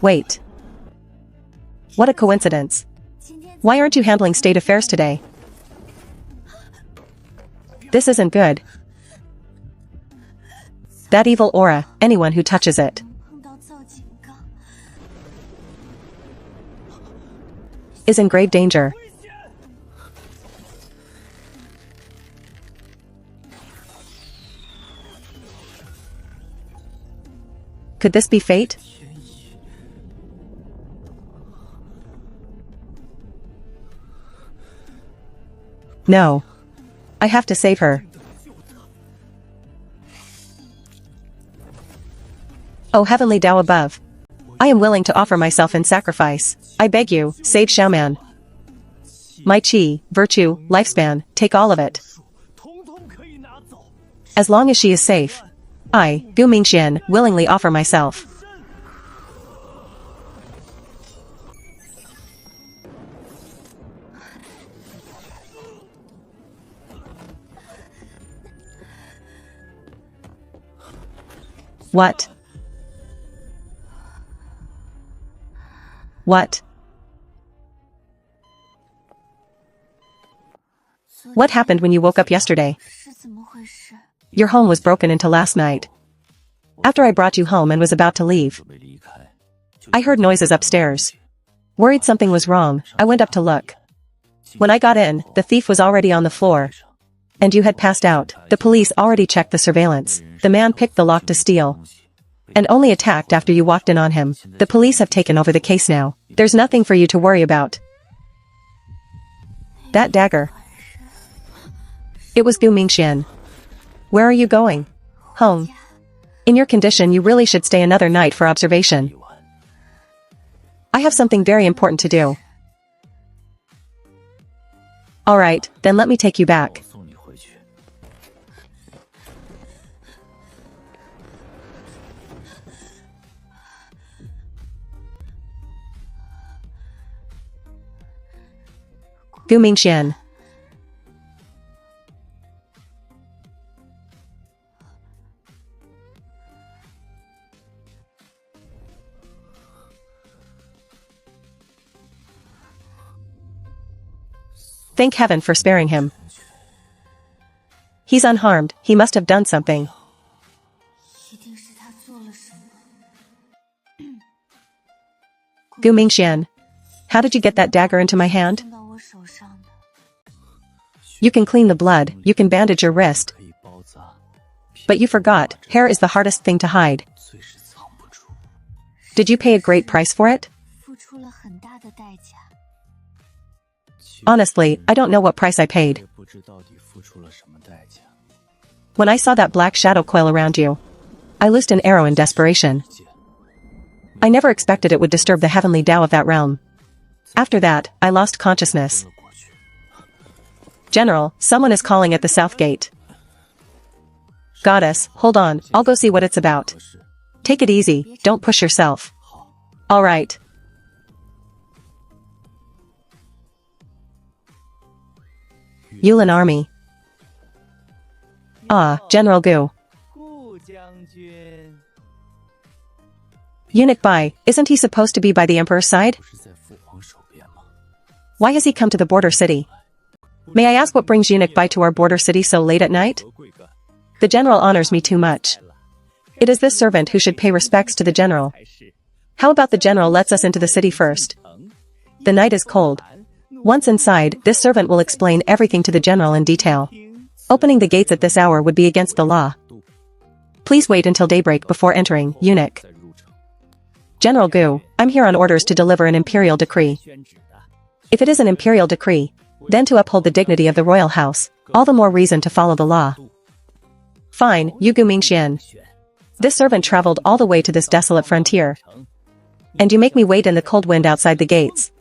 Wait. What a coincidence. Why aren't you handling state affairs today? This isn't good. That evil aura, anyone who touches it. is in grave danger. Could this be fate? No. I have to save her. Oh heavenly Tao above. I am willing to offer myself in sacrifice. I beg you, save Xiaoman. My qi, virtue, lifespan, take all of it. As long as she is safe. I, Gu Mingxian, willingly offer myself. What? What? What happened when you woke up yesterday? Your home was broken into last night. After I brought you home and was about to leave, I heard noises upstairs. Worried something was wrong, I went up to look. When I got in, the thief was already on the floor. And you had passed out. The police already checked the surveillance. The man picked the lock to steal. And only attacked after you walked in on him. The police have taken over the case now. There's nothing for you to worry about. That dagger. It was Gu Mingxian. Where are you going? Home. In your condition you really should stay another night for observation. I have something very important to do. Alright, then let me take you back. Gu Mingxian. Thank heaven for sparing him. He's unharmed, he must have done something. Gu Mingxian. How did you get that dagger into my hand? You can clean the blood, you can bandage your wrist. But you forgot, hair is the hardest thing to hide. Did you pay a great price for it? Honestly, I don't know what price I paid. When I saw that black shadow coil around you, I loosed an arrow in desperation. I never expected it would disturb the heavenly Tao of that realm. After that, I lost consciousness. General, someone is calling at the south gate. Goddess, hold on, I'll go see what it's about. Take it easy, don't push yourself. Alright. Yulin Army. Ah, General Gu. Eunuch Bai, isn't he supposed to be by the Emperor's side? Why has he come to the border city? May I ask what brings Eunuch Bai to our border city so late at night? The general honors me too much. It is this servant who should pay respects to the general. How about the general lets us into the city first? The night is cold. Once inside, this servant will explain everything to the general in detail. Opening the gates at this hour would be against the law. Please wait until daybreak before entering, eunuch. General Gu, I'm here on orders to deliver an imperial decree. If it is an imperial decree, then to uphold the dignity of the royal house, all the more reason to follow the law. Fine, you Gu Mingxian. This servant traveled all the way to this desolate frontier. And you make me wait in the cold wind outside the gates.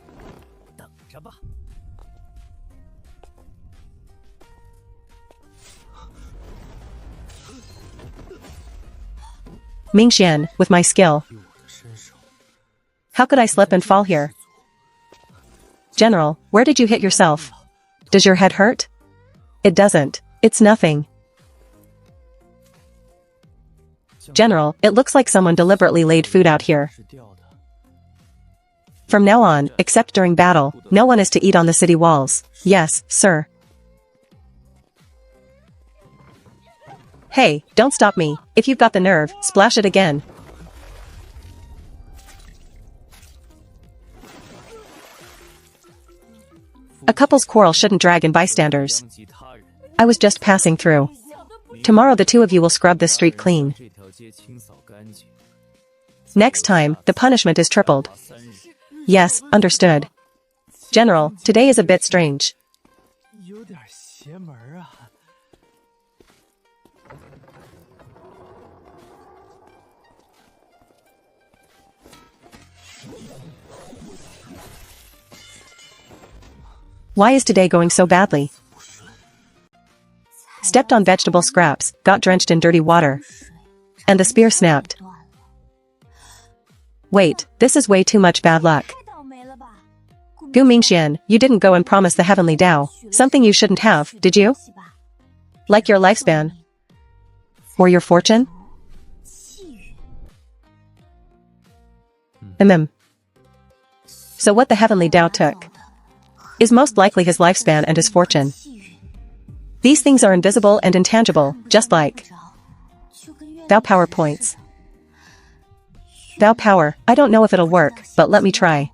Mingxian, with my skill. How could I slip and fall here? General, where did you hit yourself? Does your head hurt? It doesn't. It's nothing. General, it looks like someone deliberately laid food out here. From now on, except during battle, no one is to eat on the city walls. Yes, sir. Hey, don't stop me. If you've got the nerve, splash it again. A couple's quarrel shouldn't drag in bystanders. I was just passing through. Tomorrow the two of you will scrub this street clean. Next time, the punishment is tripled. Yes, understood. General, today is a bit strange. Why is today going so badly? Stepped on vegetable scraps, got drenched in dirty water. And the spear snapped. Wait, this is way too much bad luck. Gu Mingxian, you didn't go and promise the heavenly Tao, something you shouldn't have, did you? Like your lifespan? Or your fortune? So what the heavenly Tao took is most likely his lifespan and his fortune. These things are invisible and intangible, just like Tao power points. Tao power, I don't know if it'll work, but let me try.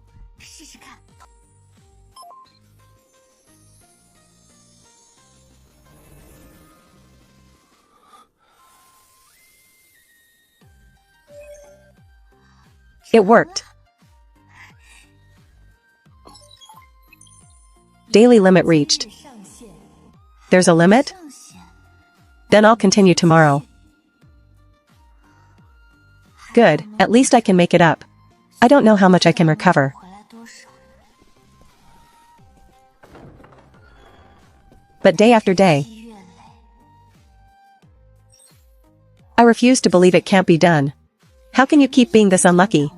It worked. Daily limit reached. There's a limit? Then I'll continue tomorrow. Good, at least I can make it up. I don't know how much I can recover. But day after day, I refuse to believe it can't be done. How can you keep being this unlucky?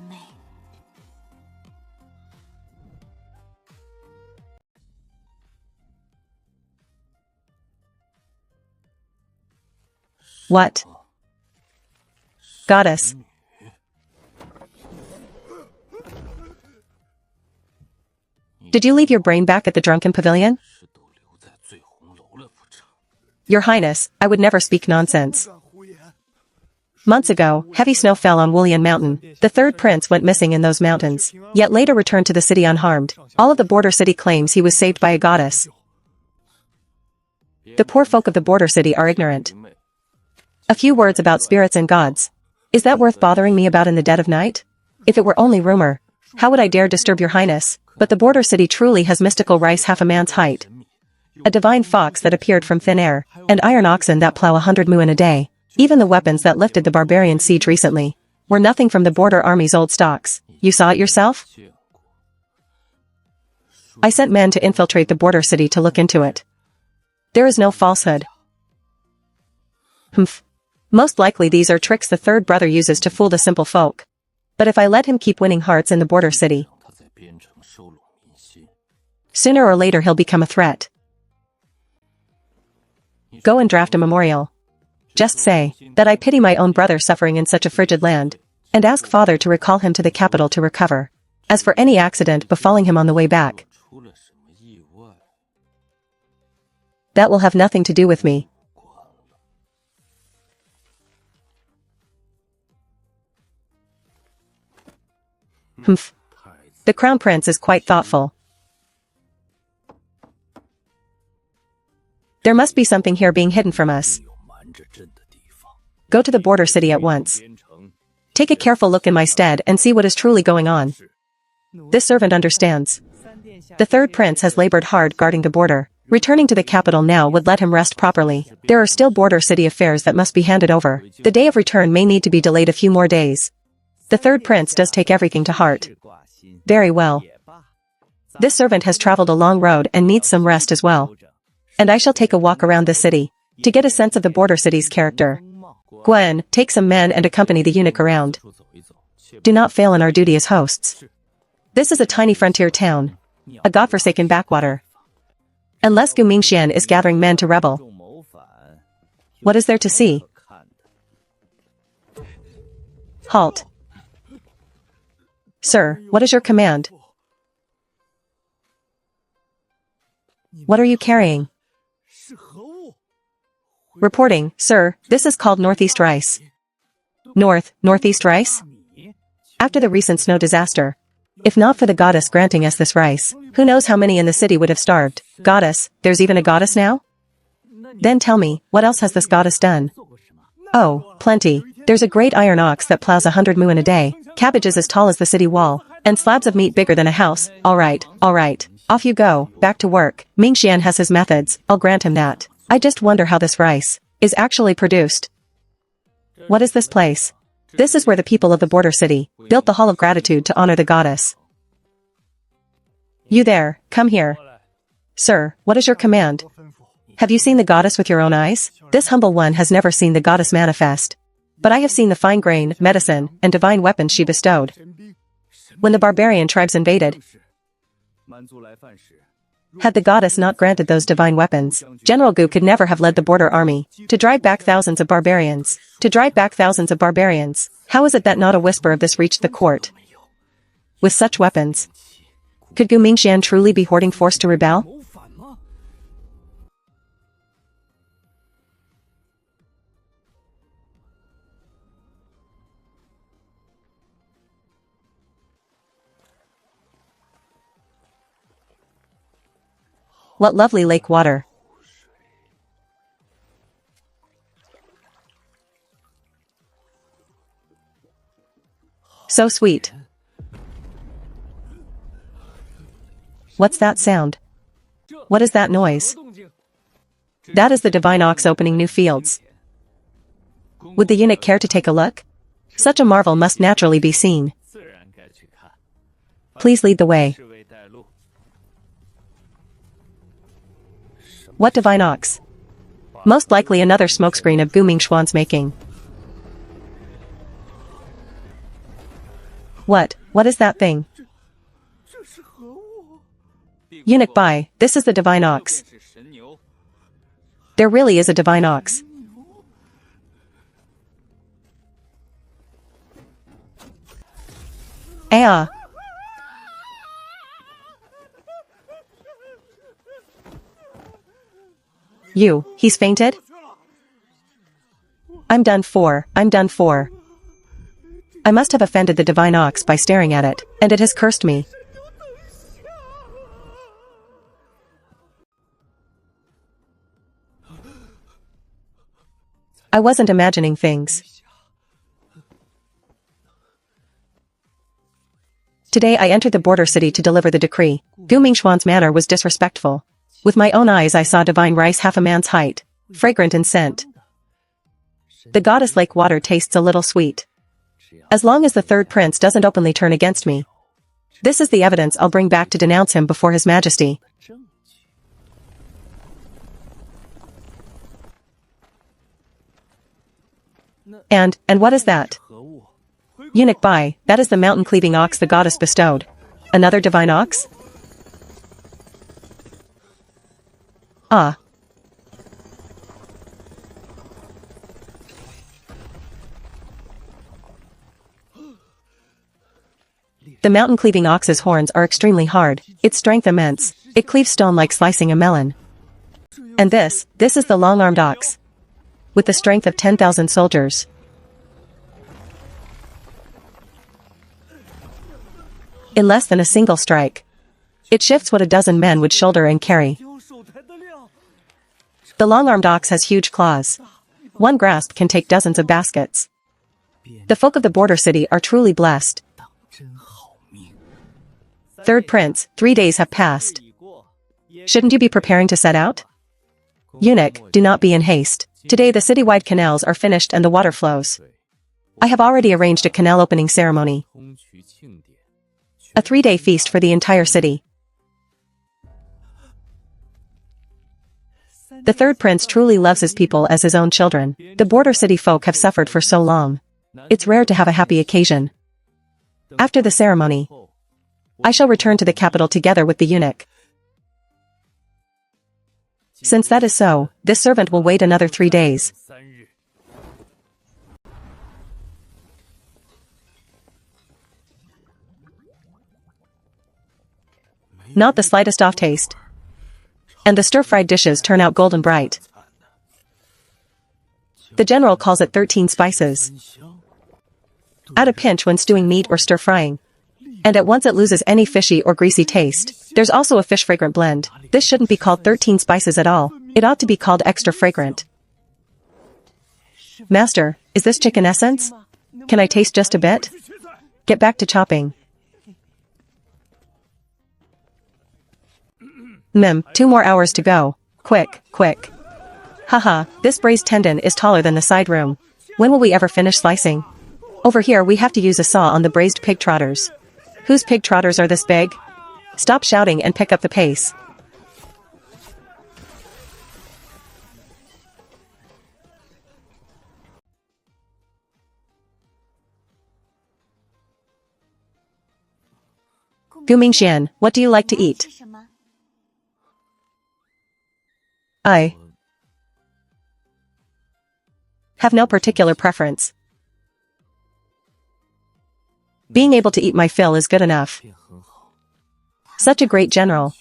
What? Goddess. Did you leave your brain back at the drunken pavilion? Your Highness, I would never speak nonsense. Months ago, heavy snow fell on Wulian Mountain. The third prince went missing in those mountains, yet later returned to the city unharmed. All of the border city claims he was saved by a goddess. The poor folk of the border city are ignorant. A few words about spirits and gods. Is that worth bothering me about in the dead of night? If it were only rumor, how would I dare disturb your highness? But the border city truly has mystical rice half a man's height. A divine fox that appeared from thin air, and iron oxen that plow 100 mu in a day. Even the weapons that lifted the barbarian siege recently were nothing from the border army's old stocks. You saw it yourself? I sent men to infiltrate the border city to look into it. There is no falsehood. Humph. Most likely these are tricks the third brother uses to fool the simple folk. But if I let him keep winning hearts in the border city, sooner or later he'll become a threat. Go and draft a memorial. Just say that I pity my own brother suffering in such a frigid land, and ask father to recall him to the capital to recover. As for any accident befalling him on the way back, that will have nothing to do with me. Humph. The crown prince is quite thoughtful. There must be something here being hidden from us. Go to the border city at once. Take a careful look in my stead and see what is truly going on. This servant understands. The third prince has labored hard guarding the border. Returning to the capital now would let him rest properly. There are still border city affairs that must be handed over. The day of return may need to be delayed a few more days. The third prince does take everything to heart. Very well. This servant has traveled a long road and needs some rest as well. And I shall take a walk around the city to get a sense of the border city's character. Gwen, take some men and accompany the eunuch around. Do not fail in our duty as hosts. This is a tiny frontier town, a godforsaken backwater. Unless Gu Mingxian is gathering men to rebel. What is there to see? Halt. Sir, what is your command? What are you carrying? Reporting, sir, this is called northeast rice. Northeast rice? After the recent snow disaster, If not for the goddess granting us this rice, who knows how many in the city would have starved. Goddess, there's even a goddess now? Then tell me, what else has this goddess done? Oh, plenty. There's a great iron ox that plows 100 mu in a day, cabbages as tall as the city wall, and slabs of meat bigger than a house. Alright. Off you go, back to work. Mingxian has his methods, I'll grant him that. I just wonder how this rice is actually produced. What is this place? This is where the people of the border city built the Hall of Gratitude to honor the goddess. You there, come here. Sir, what is your command? Have you seen the goddess with your own eyes? This humble one has never seen the goddess manifest. But I have seen the fine grain, medicine, and divine weapons she bestowed. When the barbarian tribes invaded, had the goddess not granted those divine weapons, General Gu could never have led the border army to drive back thousands of barbarians. How is it that not a whisper of this reached the court? With such weapons, could Gu Mingxian truly be hoarding force to rebel? What lovely lake water. So sweet. What's that sound? What is that noise? That is the divine ox opening new fields. Would the eunuch care to take a look? Such a marvel must naturally be seen. Please lead the way. What divine ox? Most likely another smokescreen of Gu Mingxuan's making. What is that thing? Eunuch Bai, this is the divine ox. There really is a divine ox. Ah. He's fainted? I'm done for. I must have offended the divine ox by staring at it, and it has cursed me. I wasn't imagining things. Today I entered the border city to deliver the decree. Gu Mingxuan's manner was disrespectful. With my own eyes I saw divine rice half a man's height, fragrant in scent. The goddess lake water tastes a little sweet. As long as the third prince doesn't openly turn against me. This is the evidence I'll bring back to denounce him before his majesty. And what is that? Eunuch Bai, that is the mountain-cleaving ox the goddess bestowed. Another divine ox? Ah. The mountain-cleaving ox's horns are extremely hard, its strength immense, it cleaves stone like slicing a melon. And this is the long-armed ox. With the strength of 10,000 soldiers. In less than a single strike, it shifts what a dozen men would shoulder and carry. The long-armed ox has huge claws. One grasp can take dozens of baskets. The folk of the border city are truly blessed. Third prince, 3 days have passed. Shouldn't you be preparing to set out? Eunuch, do not be in haste. Today the citywide canals are finished and the water flows. I have already arranged a canal opening ceremony. A 3-day feast for the entire city. The third prince truly loves his people as his own children. The border city folk have suffered for so long. It's rare to have a happy occasion. After the ceremony, I shall return to the capital together with the eunuch. Since that is so, this servant will wait another 3 days. Not the slightest off taste. And the stir-fried dishes turn out golden bright. The general calls it 13 spices. Add a pinch when stewing meat or stir-frying. And at once it loses any fishy or greasy taste. There's also a fish fragrant blend. This shouldn't be called 13 spices at all. It ought to be called extra fragrant. Master, is this chicken essence? Can I taste just a bit? Get back to chopping. 2 more hours to go. Quick, quick. Haha, this braised tendon is taller than the side room. When will we ever finish slicing? Over here we have to use a saw on the braised pig trotters. Whose pig trotters are this big? Stop shouting and pick up the pace. Gu Mingxian, what do you like to eat? I have no particular preference. Being able to eat my fill is good enough. Such a great general.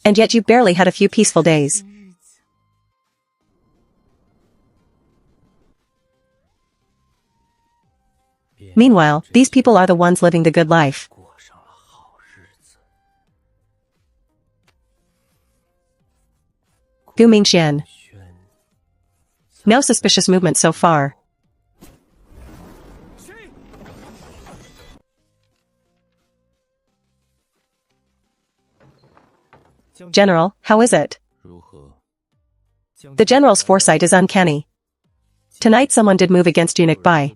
And yet you barely had a few peaceful days. Meanwhile, these people are the ones living the good life. Gu Mingxian. No suspicious movement so far. General, how is it? The general's foresight is uncanny. Tonight someone did move against Eunuch Bai.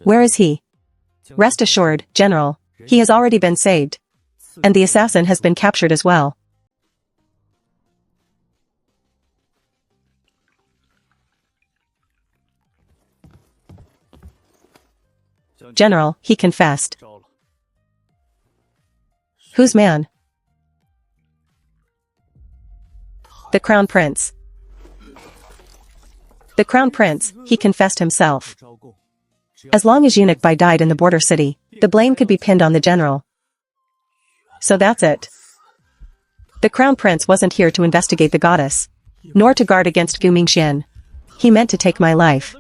Where is he? Rest assured, General, he has already been saved. And the assassin has been captured as well. General, he confessed. Whose man? The Crown Prince. The Crown Prince, he confessed himself. As long as Eunuch Bai died in the border city, the blame could be pinned on the general. So that's it. The Crown Prince wasn't here to investigate the goddess, nor to guard against Gu Mingxian. He meant to take my life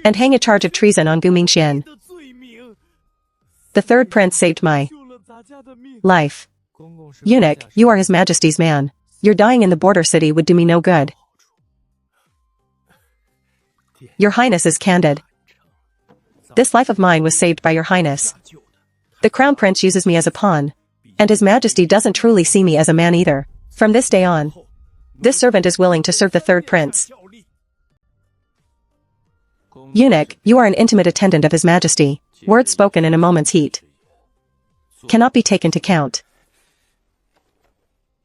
and hang a charge of treason on Gu Mingxian. The third prince saved my life. Eunuch, you are His Majesty's man. Your dying in the border city would do me no good. Your Highness is candid. This life of mine was saved by your Highness. The Crown Prince uses me as a pawn, and His Majesty doesn't truly see me as a man either. From this day on, this servant is willing to serve the third prince. Eunuch, you are an intimate attendant of His Majesty. Words spoken in a moment's heat cannot be taken to count.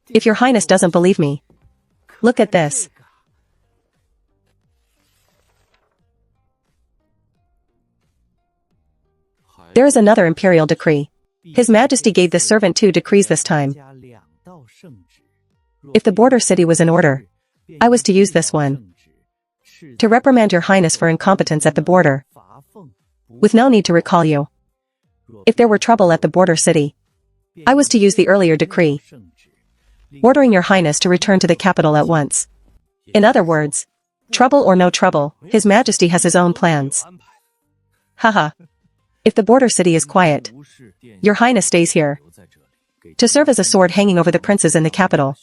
If your Highness doesn't believe me, look at this. There is another imperial decree. His Majesty gave this servant 2 decrees this time. If the border city was in order, I was to use this one to reprimand your Highness for incompetence at the border, with no need to recall you. If there were trouble at the border city, I was to use the earlier decree, ordering your Highness to return to the capital at once. In other words, trouble or no trouble, His Majesty has his own plans. Haha. If the border city is quiet, your Highness stays here to serve as a sword hanging over the princes in the capital.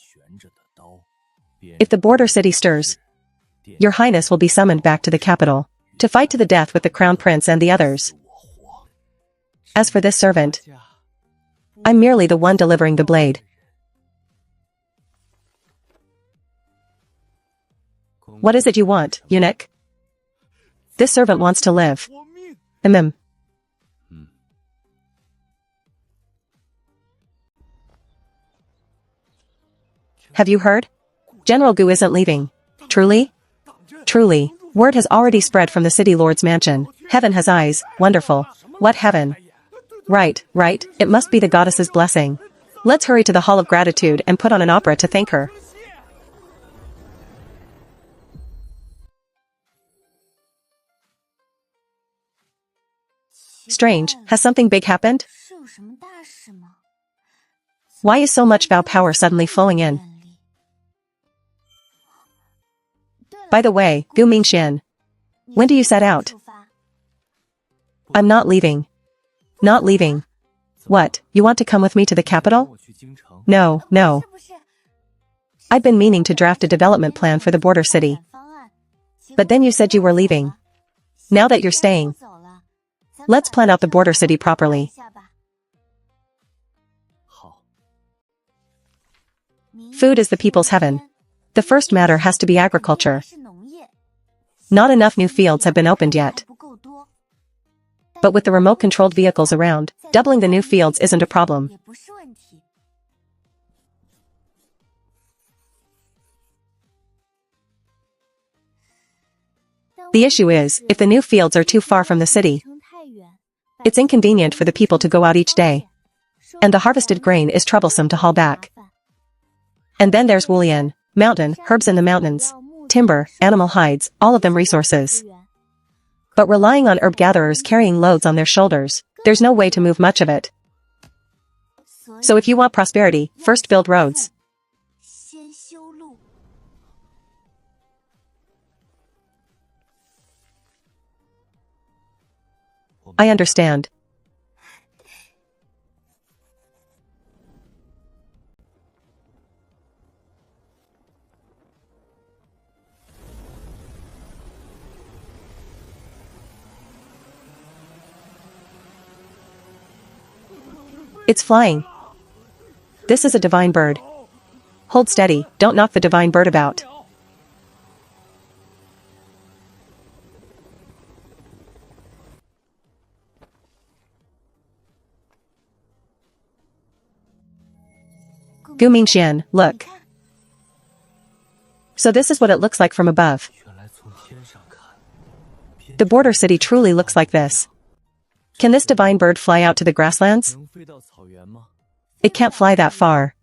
If the border city stirs, your Highness will be summoned back to the capital to fight to the death with the Crown Prince and the others. As for this servant, I'm merely the one delivering the blade. What is it you want, Eunuch? This servant wants to live. Have you heard? General Gu isn't leaving. Truly? Truly. Word has already spread from the city lord's mansion. Heaven has eyes. Wonderful. What heaven? Right, right. It must be the goddess's blessing. Let's hurry to the Hall of Gratitude and put on an opera to thank her. Strange. Has something big happened? Why is so much Bao power suddenly flowing in? By the way, Gu Mingxian, when do you set out? I'm not leaving. Not leaving. What, you want to come with me to the capital? No, no. I've been meaning to draft a development plan for the border city. But then you said you were leaving. Now that you're staying, let's plan out the border city properly. Food is the people's heaven. The first matter has to be agriculture. Not enough new fields have been opened yet. But with the remote-controlled vehicles around, doubling the new fields isn't a problem. The issue is, if the new fields are too far from the city, it's inconvenient for the people to go out each day. And the harvested grain is troublesome to haul back. And then there's Wulian, mountain, herbs in the mountains, timber, animal hides, all of them resources. But relying on herb gatherers carrying loads on their shoulders, there's no way to move much of it. So if you want prosperity, first build roads. I understand. It's flying. This is a divine bird. Hold steady, don't knock the divine bird about. Gu Mingxian, look. So this is what it looks like from above. The border city truly looks like this. Can this divine bird fly out to the grasslands? It can't fly that far.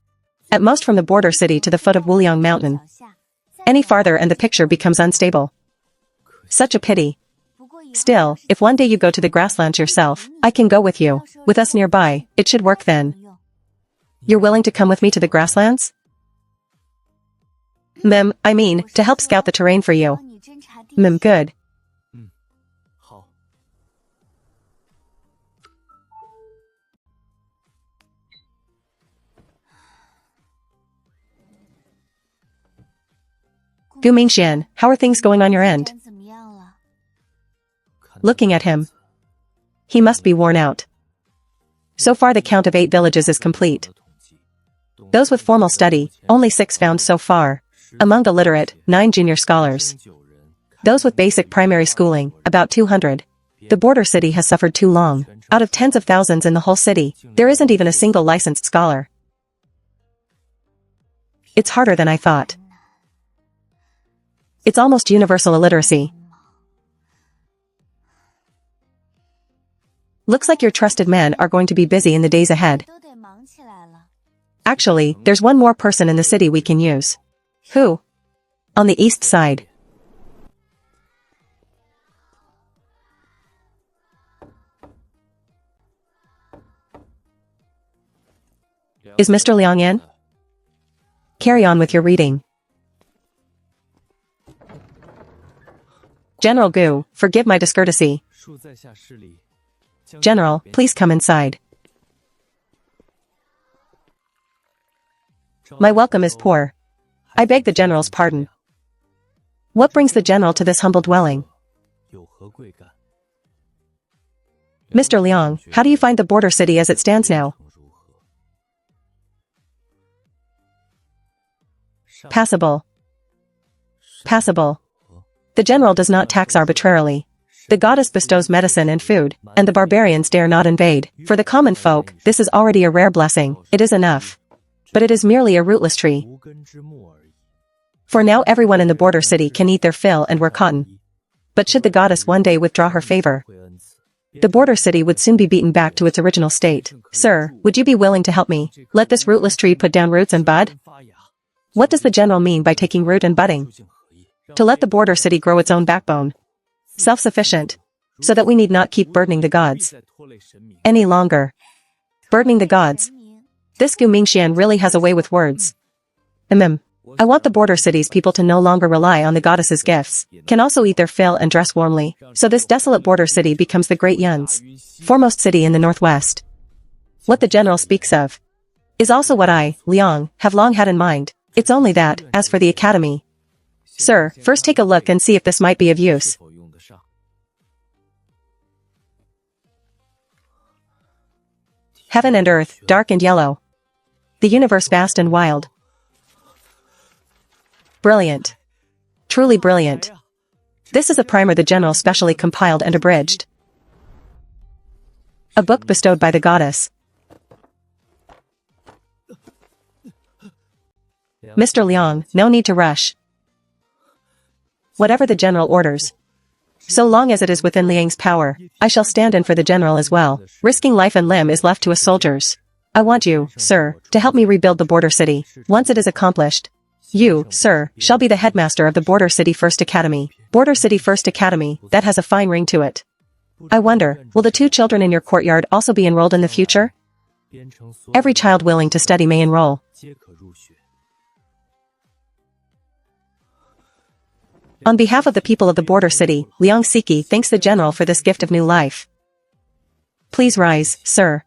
At most from the border city to the foot of Wuliang Mountain. Any farther and the picture becomes unstable. Such a pity. Still, if one day you go to the grasslands yourself, I can go with you. With us nearby, it should work then. You're willing to come with me to the grasslands? I mean, to help scout the terrain for you. Good. Gu Mingxian, how are things going on your end? Looking at him. He must be worn out. So far the count of 8 villages is complete. Those with formal study, only 6 found so far. Among the literate, 9 junior scholars. Those with basic primary schooling, about 200. The border city has suffered too long. Out of tens of thousands in the whole city, there isn't even a single licensed scholar. It's harder than I thought. It's almost universal illiteracy. Looks like your trusted men are going to be busy in the days ahead. Actually, there's one more person in the city we can use. Who? On the east side. Is Mr. Liang in? Carry on with your reading. General Gu, forgive my discourtesy. General, please come inside. My welcome is poor. I beg the general's pardon. What brings the general to this humble dwelling? Mr. Liang, how do you find the border city as it stands now? Passable. Passable. The general does not tax arbitrarily. The goddess bestows medicine and food, and the barbarians dare not invade. For the common folk, this is already a rare blessing. It is enough. But it is merely a rootless tree. For now everyone in the border city can eat their fill and wear cotton. But should the goddess one day withdraw her favor, the border city would soon be beaten back to its original state. Sir, would you be willing to help me? Let this rootless tree put down roots and bud? What does the general mean by taking root and budding? To let the border city grow its own backbone. Self-sufficient. So that we need not keep burdening the gods any longer. Burdening the gods. This Gu Mingxian really has a way with words. I want the border city's people to no longer rely on the goddess's gifts, can also eat their fill and dress warmly, so this desolate border city becomes the great Yun's foremost city in the northwest. What the general speaks of is also what I, Liang, have long had in mind. It's only that, as for the academy. Sir, first take a look and see if this might be of use. Heaven and earth, dark and yellow. The universe vast and wild. Brilliant. Truly brilliant. This is a primer the general specially compiled and abridged. A book bestowed by the goddess. Mr. Liang, no need to rush. Whatever the general orders. So long as it is within Liang's power, I shall stand in for the general as well. Risking life and limb is left to us soldiers. I want you, sir, to help me rebuild the border city. Once it is accomplished, you, sir, shall be the headmaster of the Border City First Academy. Border City First Academy, that has a fine ring to it. I wonder, will the 2 children in your courtyard also be enrolled in the future? Every child willing to study may enroll. On behalf of the people of the border city, Liang Siki thanks the general for this gift of new life. Please rise, sir.